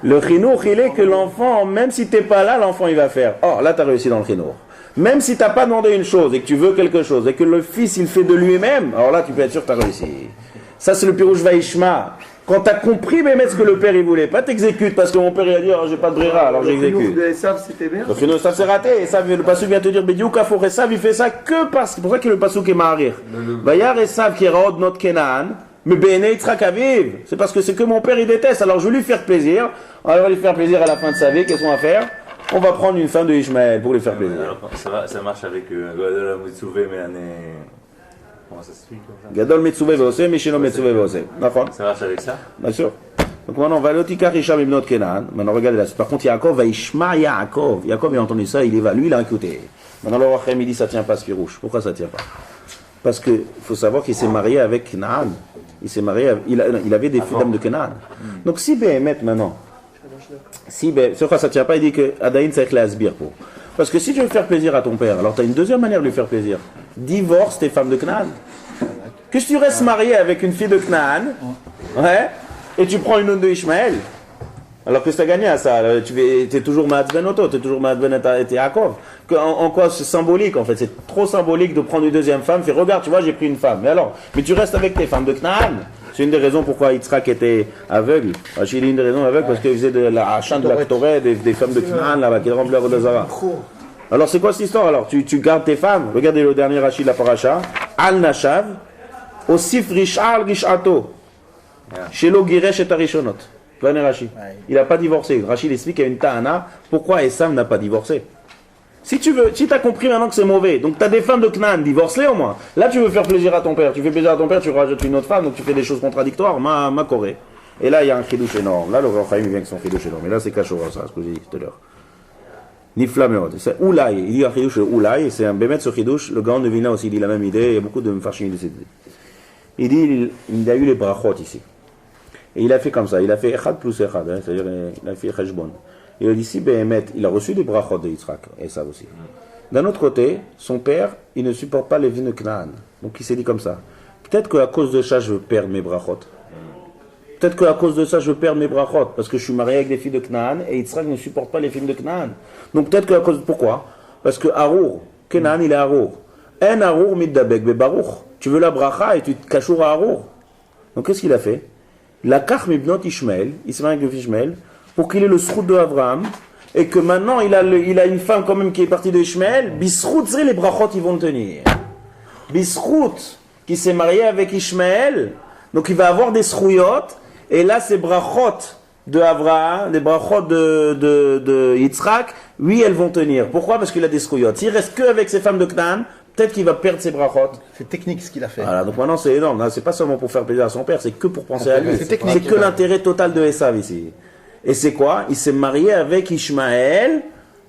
Le chinour, il est que l'enfant, même si t'es pas là, l'enfant il va faire. Oh, là t'as réussi dans le chinour. Même si t'as pas demandé une chose et que tu veux quelque chose et que le fils il fait de lui-même, alors là tu peux être sûr que t'as réussi. Ça c'est le pirouche Vaishma. Quand tu as compris mais ce que le père il voulait, pas t'exécutes parce que mon père il a dit oh, j'ai pas de brera alors j'exécute. Le chinour de Esav c'était bien. Le chinour Esav c'est raté. Esav, le pasuk vient te dire Bedioukafor Esav il fait ça que parce c'est pour ça que le pasuk est Maharir. Vayar Esav qui rod notre Kenan, mais Bene Yitzhak Aviv. C'est parce que c'est que mon père il déteste. Alors je vais lui faire plaisir. On va lui faire plaisir à la fin de sa vie. Qu'est-ce qu'on va faire? On va prendre une femme de Ishmaël pour lui faire plaisir. Alors, ça marche avec Gadol Mitzouvé, mais comment ça se fait comme ça? Gadol Mitzouvé Veosé, Mishino Mitzouvé Veosé. D'accord? Ça marche avec ça? Bien sûr. Donc maintenant, on va l'otikar Isham ibnot Kenan. Maintenant, regardez là. Par contre, Yaakov va Ishma Yaakov. Yaakov, il a entendu ça, il y va. Lui, il a écouté. Maintenant, le roi Chem, il dit ça tient pas ce pirouche. Pourquoi ça tient pas? Parce qu'il faut savoir qu'il s'est marié avec Canaan. Il s'est marié, il avait des dames de Canaan. Donc si Béhémet maintenant, sur quoi ça ne tient pas, il dit que Adaïn c'est avec la Asbir pour. Parce que si tu veux faire plaisir à ton père, alors tu as une deuxième manière de lui faire plaisir. Divorce tes femmes de Canaan. Que si tu restes marié avec une fille de Canaan, ouais, et tu prends une autre de Ishmaël, alors que tu as gagné à ça, tu es toujours Ma'atzben Oto, tu es toujours Ma'atzben et Yaakov. En quoi c'est symbolique en fait, c'est trop symbolique de prendre une deuxième femme, fais regarde, tu vois, j'ai pris une femme. Mais tu restes avec tes femmes de Canaan. C'est une des raisons pourquoi Yitzhak était aveugle. Rachid, une des raisons aveugle parce qu'il faisait de la hachan de la Ktoret, des femmes de Canaan là-bas, qui remplissent la Vodazara. Alors c'est quoi cette histoire alors? Tu gardes tes femmes, regardez le dernier Rachid de la Paracha. Al Nashav, Osif Rish'al Rish'ato, Shelo Giresh et Arishonot. Rachid. Il n'a pas divorcé. Rachid explique qu'il y a une ta'ana. Pourquoi Esav n'a pas divorcé? Si tu as compris maintenant que c'est mauvais, donc tu as des femmes de Canaan, divorce-les au moins. Là tu veux faire plaisir à ton père, tu fais plaisir à ton père, tu rajoutes une autre femme, donc tu fais des choses contradictoires, ma Corée. Et là il y a un chidouche énorme. Là le Roi Chaim vient avec son chidouche énorme. Et là c'est Kachora, ça, ce que j'ai dit tout à l'heure. Nifla Meod. C'est Oulai. Il dit un chidouche Oulai, c'est un bémet ce chidouche. Le Gaon de Vilna aussi dit la même idée, il y a beaucoup de mfarchim de cette idée. Il dit il a eu les brachot ici. Et il a fait comme ça, il a fait Echad plus Echad, c'est-à-dire il a fait Cheshbon. Il a dit si Béhémet, il a reçu les brachot de Yitzhak, et ça aussi. D'un autre côté, son père, il ne supporte pas les vignes de Canaan. Donc il s'est dit comme ça. Peut-être qu'à cause de ça, je veux perdre mes brachot. Peut-être qu'à cause de ça, je veux perdre mes brachot, parce que je suis marié avec des filles de Canaan, et Yitzhak ne supporte pas les filles de Canaan. Donc peut-être qu'à cause... Pourquoi? Parce que Harour, Canaan, il est Harour. En Harour middabek be Baruch. Tu veux la bracha et tu te cachours à Harour. Donc qu'est-ce qu'il a fait? La kach mibnot Ishmael, il s'est marié avec Ishmael, pour qu'il ait le srout de Abraham, et que maintenant il a une femme quand même qui est partie de Ishmael, bisrout, les brachot ils vont le tenir. Bisrout, qui s'est marié avec Ishmael, donc il va avoir des srouyot, et là ces brachot de Abraham, des brachot de Yitzhak, oui elles vont tenir. Pourquoi? Parce qu'il a des srouyot. S'il reste que avec ses femmes de Canaan, peut-être qu'il va perdre ses brachot. C'est technique ce qu'il a fait. Voilà, donc maintenant c'est énorme. C'est pas seulement pour faire plaisir à son père, c'est que pour penser à lui. C'est que l'intérêt total de Esav ici. Et c'est quoi? Il s'est marié avec Ishmaël.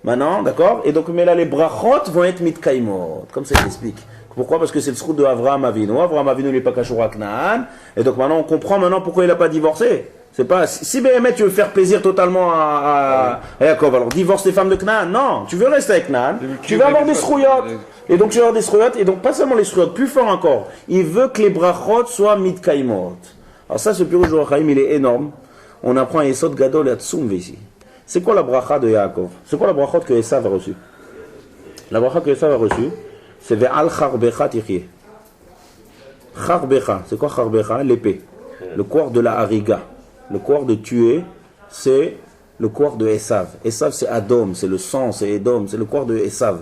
Maintenant, d'accord? Et donc, mais là, les brachot vont être mitkaimot. Comme ça, il explique. Pourquoi? Parce que c'est le srout de Avraham Avinu. Avraham Avinu n'est pas Kashura Knaan. Et donc maintenant, on comprend maintenant pourquoi il n'a pas divorcé. C'est pas, si Béhémet, tu veux faire plaisir totalement à Yaakov, alors divorce tes femmes de Canaan. Non, tu veux rester avec Canaan. Tu veux avoir des srouillottes. Et donc tu vas avoir des srouillottes. Et donc pas seulement les srouillottes, plus fort encore. Il veut que les brachot soient mitkaimot. Alors ça, ce pirouge de Chaim, il est énorme. On apprend à Yesod Gadol et à Tsum ici. C'est quoi la bracha de Yaakov? C'est quoi la brachot que Esav a reçue? La bracha que Esav a reçue, c'est Ve'al charbecha tichye. Charbecha, c'est quoi charbecha? L'épée. Le corps de la hariga. Le corps de tuer, c'est le corps de Esav. Esav, c'est Adom, c'est le sang, c'est Edom, c'est le corps de Esav.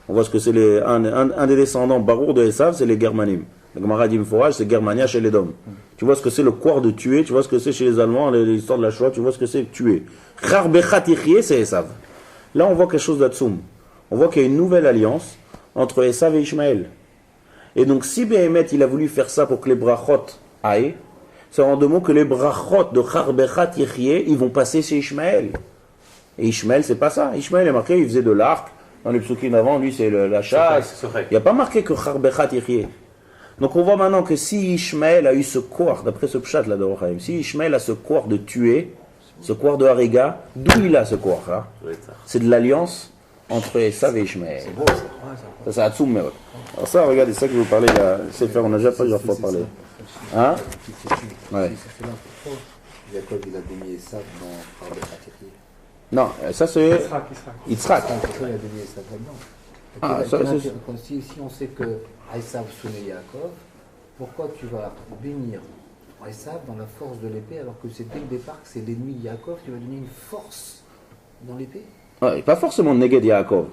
On voit ce que c'est un des descendants barour de Esav, c'est les Germanim. Le Gemara dit Mforaj, c'est Germania chez les Dom. Tu vois ce que c'est le corps de tuer, tu vois ce que c'est chez les Allemands, l'histoire de la Shoah, tu vois ce que c'est tuer. Charbecha tichye, c'est Esav. Là, on voit quelque chose d'Atsum. on voit qu'il y a une nouvelle alliance entre Esav et Ishmaël. Et donc, si Béhémet, il a voulu faire ça pour que les brachot aillent, c'est en deux mots que les brachot de Charbechat Yechie, ils vont passer chez Ishmaël. Et Ishmaël, c'est pas ça. Ishmaël est marqué, il faisait de l'arc. Dans les psukim avant, lui, c'est la chasse. Il n'y a pas marqué que Charbechat Yechie. Donc, on voit maintenant que si Ishmaël a eu ce corps, d'après ce pshat là d'Orochaim, si Ishmaël a ce corps de tuer, ce corps de Hariga, d'où il a ce corps là? C'est de l'alliance entre Esav et Ishmaël. C'est beau ça. Ça, c'est Atsoum Meot. Alors ça, regardez, c'est ça que je vous parlais là. C'est faire, on n'a déjà pas plusieurs fois parlé. Hein? Ouais. Jacob, il a béni Esav dans Charbechat Yechie. Non, ça c'est Yitzhak. Pourquoi il a béni Esav là-dedans? Ah, ça, si on sait que Esav soumet Yaakov, pourquoi tu vas bénir Esav dans la force de l'épée alors que c'est dès le départ que c'est l'ennemi de Yaakov qui va donner une force dans l'épée? Ouais, pas forcément Neged Yaakov.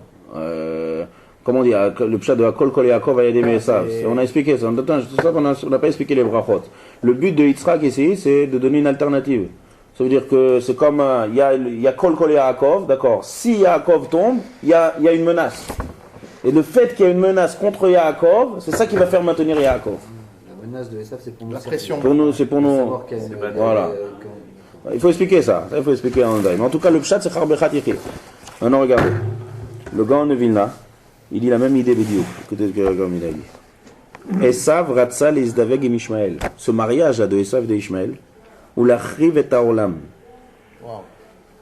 Comment dire, le pshat de Kol Kol Yaakov a aidé Esav. On a expliqué ça. C'est ça qu'on n'a pas expliqué les brachot. Le but de Yitzhak ici, c'est de donner une alternative. Ça veut dire que c'est comme il y a Kol Kol Yaakov, d'accord. Si Yaakov tombe, il y a une menace. Et le fait qu'il y a une menace contre Yaakov, c'est ça qui va faire maintenir Yaakov. La menace de Esav, c'est pour nous. La pression. Pour nous, c'est pour nous. Voilà. Il faut expliquer ça. Il faut expliquer en détail. Mais en tout cas, le pshat, c'est Charbechat Yechie. Maintenant, regardez. Le Gaon de Vilna, il dit la même idée vidéo que le Gaon il a dit. Esav Ratzal Izdaveg et Ishmael. Ce mariage de Esav et d'Ishmael, où la chriv et Taolam.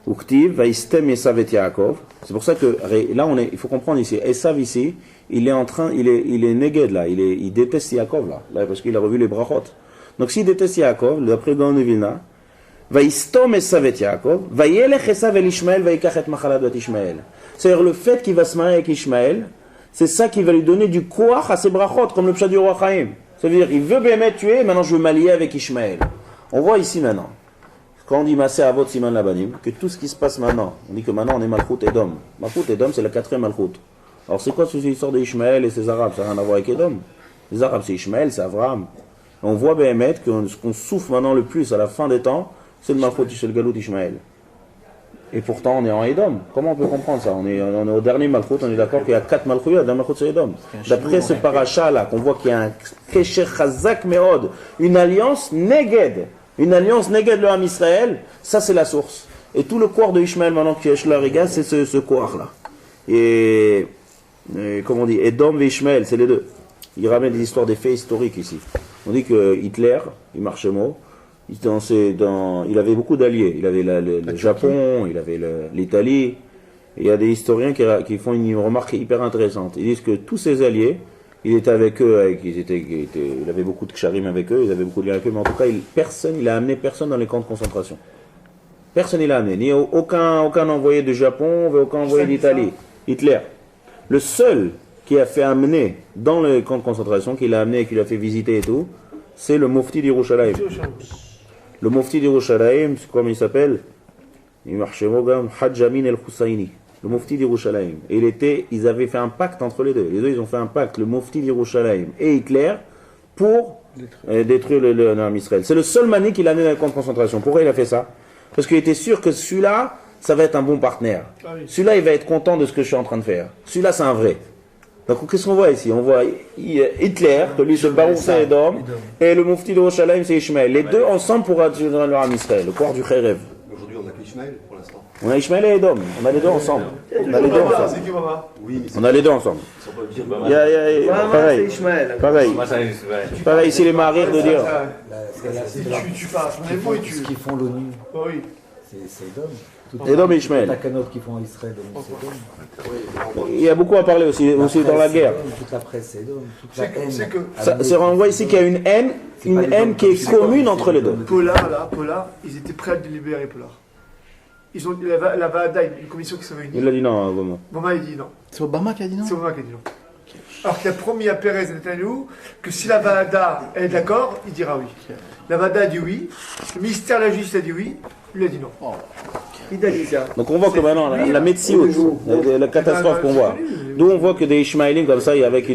Uktiv, Vaistem Esav et Yaakov. C'est pour ça que là, il faut comprendre ici. Esav ici, il est neged là, il déteste Yaakov là, parce qu'il a revu les brachot. Donc s'il déteste Yaakov, d'après Gaon de Vilna, Vaistom Esav et Yaakov, Vayelech Esav el Ishmael, Vaikach et Machalad et Ishmael. C'est-à-dire le fait qu'il va se marier avec Ishmael, c'est ça qui va lui donner du koach à ses brachot, comme le pshat du roi Chaim. Ça veut dire, il veut bien tuer, maintenant je veux m'allier avec Ishmael. On voit ici maintenant, quand on dit Masé Avot Siman Labanim, que tout ce qui se passe maintenant, on dit que maintenant on est Malchut Edom. Malchut Edom, c'est la 4e Malchut. Alors c'est quoi cette histoire d'Ishmael et ses Arabes? Ça n'a rien à voir avec Edom. Les Arabes c'est Ishmael, c'est Avraham. On voit Béhémet que ce qu'on souffre maintenant le plus à la fin des temps, c'est le Malchut, c'est le Galout Ishmael. Et pourtant on est en Edom. Comment on peut comprendre ça? On est au dernier Malchut, on est d'accord qu'il y a 4 Malchuyot, d'un Malchut c'est Edom. D'après ce paracha là, qu'on voit qu'il y a un Kesher Chazak Meod, une alliance Neged. Une alliance Neged le Ham Israël, ça c'est la source. Et tout le corps de Ishmael maintenant qui est Hariga, c'est ce corps là. Et comment on dit, Edom et Ishmael, c'est les deux. Il ramène des histoires, des faits historiques ici. On dit que Hitler, il marchait mot, il avait beaucoup d'alliés. Il avait le Japon, il avait l'Italie. Il y a des historiens qui font une remarque hyper intéressante. Ils disent que tous ses alliés, il était avec eux, il avait beaucoup de ksharim avec eux, il avait beaucoup de liens avec eux, mais en tout cas, il a amené personne dans les camps de concentration. Personne il a amené, ni aucun envoyé de Japon, aucun envoyé d'Italie. Hitler. Le seul qui a fait amener dans les camps de concentration, qu'il a amené et qu'il a fait visiter et tout, c'est le Mufti d'Yerushalayim. Le Mufti d'Yerushalayim, comment il s'appelle? Il marchait Mogam Hajj Amin el-Husayni. Le Mufti d'Yerushalayim. Et ils avaient fait un pacte entre les deux. Les deux, ils ont fait un pacte, le Mufti d'Yerushalayim et Hitler, pour détruire le Ham Israël. C'est le seul mané qu'il a amené dans les camps de concentration. Pourquoi il a fait ça? Parce qu'il était sûr que celui-là, ça va être un bon partenaire. Celui-là, il va être content de ce que je suis en train de faire. Celui-là, c'est un vrai. Donc, qu'est-ce qu'on voit ici? On voit Hitler, que lui, c'est Baruch c'est Edom, et le Mufti d'Yerushalayim, c'est Ishmael. Les deux ensemble pour attirer le Ham Israël, le corps du Kherev. Aujourd'hui, on n'a que Ishmael pour l'instant. On a Ishmael et Edom, on a les deux ensemble. On a les deux ensemble. C'est qui, Baba? On a les deux ensemble. Pareil. Pareil, ici les maris de dire. Tu parles, on est beau et tu. Ce qu'ils font l'ONU, Oui. c'est Edom. Edom et Ishmael. La canote qu'ils font en Israël, c'est Edom. Il y a beaucoup à parler aussi dans la guerre. Toute la presse, c'est Edom. Toute la haine. C'est que Ça renvoie ici qu'il y a une haine qui est commune entre les deux. Pollard, ils étaient prêts à le libérer, Pollard. Ils ont la VADA, une commission qui s'est réunie. Il a dit non, Obama. Obama, il dit non. C'est Obama qui a dit non? C'est Obama qui a dit non. Alors qu'il a promis à Pérez et Netanyahu que si la VADA est d'accord, il dira oui. La VADA a dit oui, le ministère de la Justice a dit oui, lui a dit non. Donc on voit que maintenant, la médecine, la catastrophe qu'on voit, d'où on voit que des Ishmaélim comme ça, avec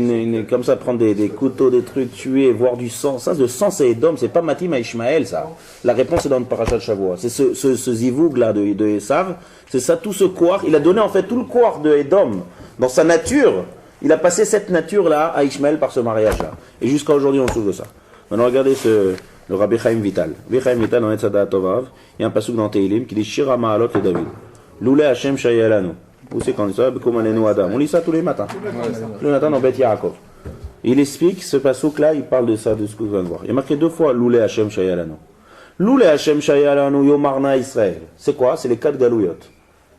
comme ça, prendre des couteaux, des trucs, tuer, voir du sang. Ça, le sang, c'est Edom, c'est pas Matim à Ishmaël, ça. La réponse est dans le parachat de Shavua. C'est ce zivoug là de Esav, c'est ça, tout ce koar. Il a donné en fait tout le koar de Edom Dans sa nature, il a passé cette nature-là à Ishmaël par ce mariage-là. Et jusqu'à aujourd'hui, on trouve ça. Maintenant, regardez le Rabbi Chaim Vital. Rabbi Chaim Vital, dans Etzada Tovav, il y a un pasuk dans Teilim qui dit Shira Ma'alot le David. Loulé Hashem Shayalanu. Où c'est qu'on dit ça? Adam. On lit ça tous les matins. Tous les matins dans Beth Yaakov. Il explique, ce pasuk-là, il parle de ça, de ce que vous allez voir. Il y a marqué 2 fois Loulé Hashem Shayalanu. Loulé Hashem Shayalanu Yomarna Israël. C'est quoi? C'est les 4 galouyot.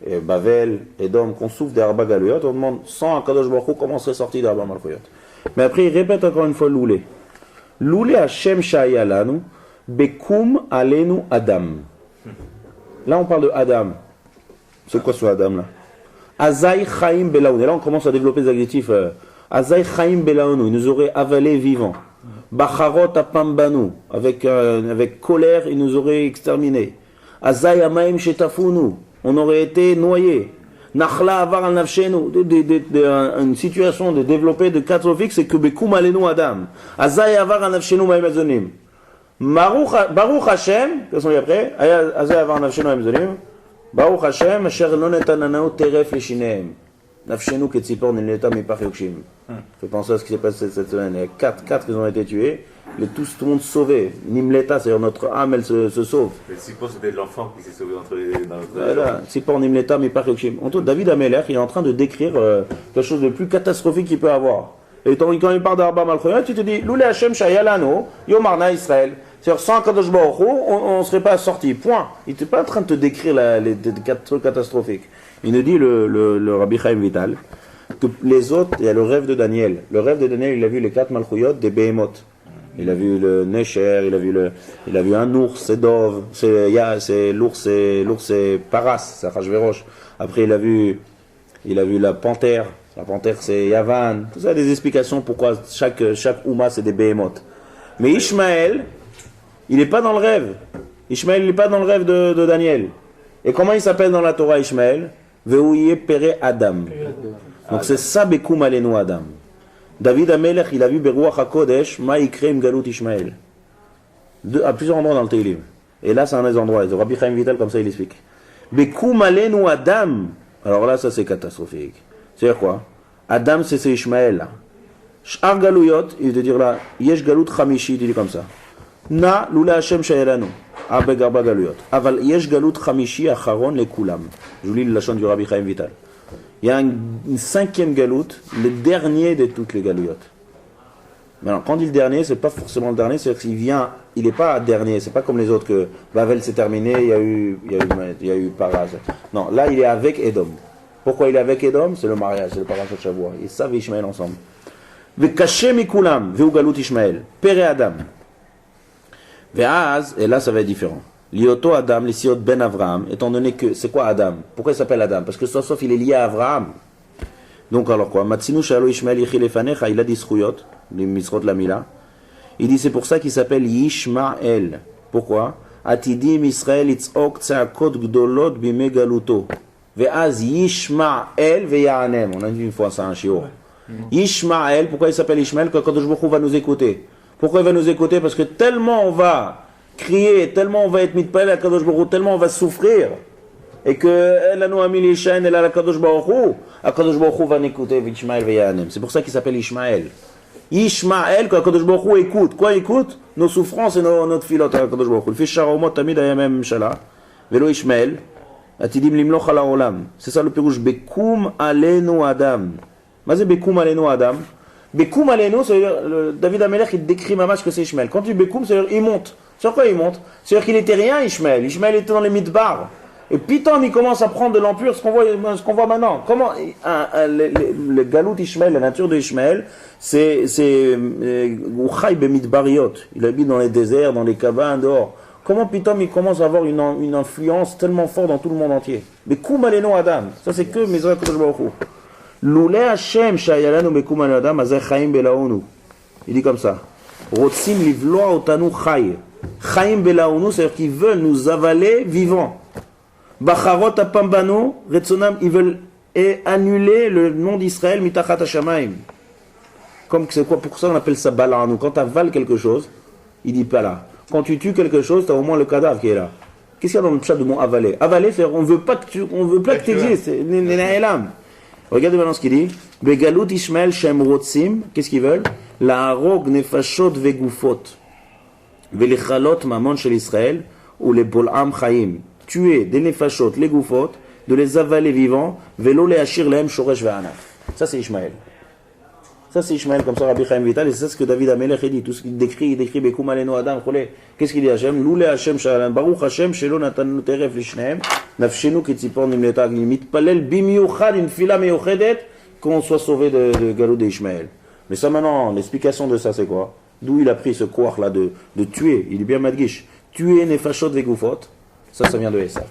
Et Bavel, Edom, qu'on souffre des Arba galouyot, on demande sans Akadosh Baruch Hu comment serait sorti d'Arba Malchouyot. Mais après, il répète encore une fois Loulé. Loulé Hashem Shayalanu Bekum Alenu Adam. Là, on parle de Adam. C'est quoi ce Adam là? Azaï Chaim Belaoun. Et là, on commence à développer des adjectifs. Azaï Chaim Belaoun. Il nous aurait avalé vivant. Bacharot Apambanu. Avec colère, il nous aurait exterminé. Azaï Amaim Shetafunu. On aurait été noyé. Nachla Avar al Nafshenu. Une situation de développer de catastrophique, c'est que Bekum Alenu Adam. Azaï Avar al Nafshenu Maim Azonim. Baruch Hashem. Qu'est-ce qu'on dit après? Azaï Avar al Nafshenu Maim Azonim. Baruch Hashem, asher lo netananu teref leshinehem. Nafshenu ketzipor nileta mipach yokshim. Fait penser à ce qui s'est passé cette semaine. Il y a 4 qui ont été tués. Tout le monde sauvé. Nimleta, c'est-à-dire notre âme, elle se sauve. Le Tzipor, c'était l'enfant qui s'est sauvé dans notre... Voilà, Tzipor Nimleta mipach yokshim. David Amelech, il est en train de décrire quelque chose de plus catastrophique qu'il peut avoir. Et quand il parle d'Arba Malchouyot, tu te dis, Loulé Hashem Shayalano, Yomarna Israël. C'est-à-dire, sans Kadosh Baruch Hu, on ne serait pas sorti. Point. Il n'était pas en train de te décrire les trucs catastrophiques. Il nous dit, le Rabbi Chaim Vital, que les autres, il y a le rêve de Daniel. Le rêve de Daniel, il a vu les 4 Malchouyot des Behemoth. Il a vu le Necher, il a vu un ours, c'est Dov, l'ours, c'est Paras, c'est Achashverosh. Après, il a vu la panthère. La panthère, c'est Yavan. Tout ça, des explications pourquoi chaque Ouma, c'est des Behemoth. Mais Ishmaël, il n'est pas dans le rêve. Ishmaël, il n'est pas dans le rêve de Daniel. Et comment il s'appelle dans la Torah, Ishmaël? Veouye Pere Adam. Donc c'est ça, Bekum Alenu Adam. David Amelech, il a vu Beruach HaKodesh, Ma'ikreim Galut Ishmaël. À plusieurs endroits dans le Teilim. Et là, c'est un des endroits. Le Rabbi Chaim Vital, comme ça, il explique. Bekum Alenu Adam. Alors là, ça, c'est catastrophique. C'est-à-dire quoi? Adam, c'est Ishmaël, là. Sh'ar Galuyot, il veut dire là, Yesh Galut Chamishi, il dit comme ça. Na Lula Hashem Shayelanu. Abeg Arba Galuyot. Aval Yesh Galut Chamishi Acharon le Kulam. Je vous lis le lachon du Rabbi Chaim Vital. Il y a une 5e galut, le dernier de toutes les galuyot. Maintenant, quand on dit le dernier, c'est pas forcément le dernier, c'est-à-dire qu'il vient, il n'est pas dernier, c'est pas comme les autres que Bavel s'est terminé, il y a eu Paras. Non, là il est avec Edom. Pourquoi il est avec Edom? C'est le mariage, c'est le parachat Shavua. Ils savent Ishmaël ensemble. Vekashem Mikulam, Veu Galut Ishmaël, Pere Adam. Ve'az, et là ça va être différent. Lioto Adam, les siot ben Avraham, étant donné que, c'est quoi Adam? Pourquoi il s'appelle Adam? Parce que sauf il est lié à Avraham. Donc alors quoi? Matsinu shalo Ishmael yichilefanecha, il a dit sruyot, les misrot la mila. Il dit c'est pour ça qu'il s'appelle Yishmael. Pourquoi? Atidim Israël itzok tzeakot gdolot bimegaluto. Ve'az Yishmael ve'yanem. On a dit une fois ça un shiur. Yishmael, pourquoi il s'appelle Ishmael? Quand Kadosh Baruch Hu va nous écouter. Pourquoi il va nous écouter? Parce que tellement on va crier, tellement on va être mitpael à Kadosh Baruch Hu, tellement on va souffrir, et que elle a nous a mis les chaînes, elle a la Kadosh Baruch Hu, à Kadosh Baruch Hu va n'écouter Ishmael ve'yanem. C'est pour ça qu'il s'appelle Ishmael. Ishmael, quand Kadosh Baruch Hu écoute, quoi écoute? Nos souffrances et notre filote à Kadosh Baruch Hu. Il fait charomot tamid ayamem shala, velo Ishmael, atidim limloch ala olam. C'est ça le pirouche. Bekum alenu Adam. Mazé Bekum alenu Adam. Bekum alenu, c'est-à-dire, David Amelech, il décrit mamash que c'est Ishmael. Quand tu dis Bekum, c'est-à-dire, il monte. Sur quoi il monte? C'est-à-dire qu'il n'était rien, Ishmael. Ishmael était dans les midbar. Et Pitom, il commence à prendre de l'empire, ce qu'on voit maintenant. Comment le galout Ishmael, la nature de Ishmael, c'est Uchay bemidbariot. Il habite dans les déserts, dans les cabanes, dehors. Comment Pitom, il commence à avoir une influence tellement forte dans tout le monde entier? Mais Koum alenu Adam. Ça, c'est que Mizrach Kodesh Baruch Hu. Loulé Hashem shayalanu bekum alenu Adam, azeh chaim belaonu. Il dit comme ça. Rotzim livloa otanu chay. Chaim belaonu, c'est-à-dire qu'ils veulent nous avaler vivants. Bacharot apambanu, retzonam, ils veulent annuler le nom d'Israël, mitachat hashamayim. Comme c'est quoi, pour ça on appelle ça balanu. Quand tu avales quelque chose, il dit pas là. Quand tu tues quelque chose, tu as au moins le cadavre qui est là. Qu'est-ce qu'il y a dans le chat de mot avaler? Avaler, c'est-à-dire on veut pas que tu existes, c'est Regardez maintenant ce qu'il dit. Begalut Ishmael Shem Rotzim, qu'est-ce qu'ils veulent? La harog nefashot vegufot. Velechalot mamon shel Israël, ou les bol'am chaim. Tuer des nefashot, les gufot, de les avaler vivants, velo le hachir lehem shoresh ve'anaf. Ça c'est Ishmael. Ça c'est Ishmael, comme ça Rabbi Chaim Vital, et c'est ça ce que David Amelech dit. Tout ce qu'il décrit, il décrit Bekum aleno Adam, qu'est-ce qu'il dit Hachem? Loulé Hachem Shalan, Baruch Hachem, Shelo Natanu Teref Lishneem, Nafshenu Kitzipor Nimletag, Mitpalel Bimiuchad, une fila meyuchedet, qu'on soit sauvé de Galou de Ishmael. Mais ça maintenant, l'explication de ça c'est quoi? D'où il a pris ce couard là de tuer? Il est bien madgish. Tuer Nefashot Vegufot, ça vient de Esav.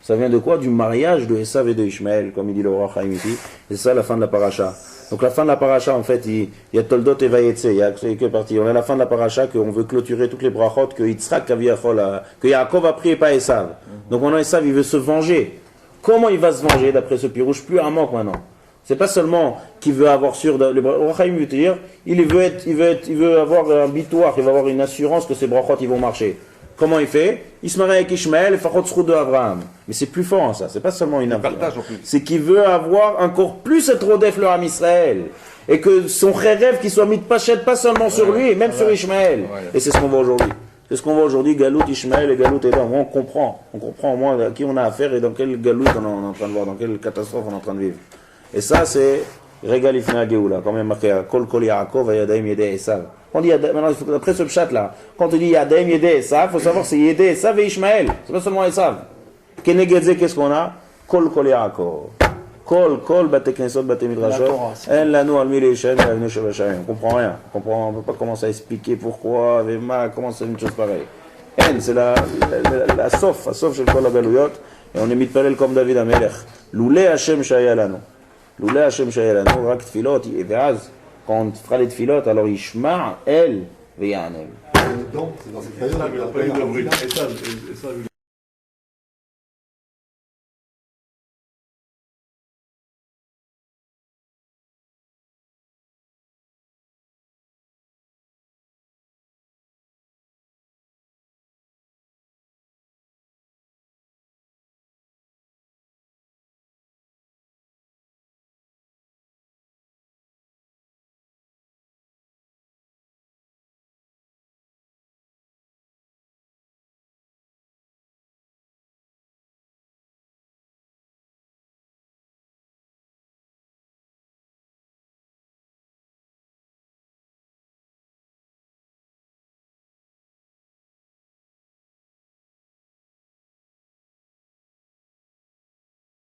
Ça vient de quoi? Du mariage de Esav et de Ishmael, comme il dit le roi Chaim ici. Et c'est ça la fin de la paracha. Donc la fin de la paracha, en fait, il y a Toldot et Vayetse, il y a que partie. On est à la fin de la paracha qu'on veut clôturer toutes les brachot que Yitzhak que Yaakov a pris et pas Esav. Donc maintenant Esav, il veut se venger. Comment il va se venger d'après ce pirouche? Plus un manque maintenant. C'est pas seulement qu'il veut avoir sûr, le roi Chaim veut dire, il veut avoir un bitoire, il veut avoir une assurance que ces brachot ils vont marcher. Comment il fait? Il se marie avec Ishmael et Fachot Sroud de Abraham. Mais c'est plus fort ça, c'est pas seulement une partage en plus. C'est qu'il veut avoir encore plus cette Rodef le Ham Israël. Et que son rêve qu'il soit mis de pachette pas seulement sur lui, même sur Ishmael. Et c'est ce qu'on voit aujourd'hui. C'est ce qu'on voit aujourd'hui, Galout Ishmael et Galout Edom. On comprend au moins à qui on a affaire et dans quel Galout on est en train de voir, dans quelle catastrophe on est en train de vivre. Et ça c'est Regal Ifna Geoula, quand même marqué Kol Kol Yaakov et Yadaim Yedei Esav. On dit, maintenant, après ce chat là, quand on dit Yadaim Yedei Esav, il faut savoir que c'est Yedei Esav et Ishmael. C'est pas seulement Esav. Kenegedze, qu'est-ce qu'on a? Kol Kol Yaakov. Kol Bate Knesot Bate Midrashot. En Lanu Almi Leishen, Avnu Shabashayim. On comprend rien. On peut pas commencer à expliquer pourquoi, comment c'est une chose pareille. En, c'est la sof chez le Kol Agaluyot. Et on est mis de parler comme David Amelech. Loulé Hashem Shaya Lanu. Loulé Hashem Shaya Lanu, Rak Tfilot, Eveaz. Quand on fera les tfilot, alors Yishma, El, Ve'yanem. Donc, c'est dans cette période où il a pas eu de bruit.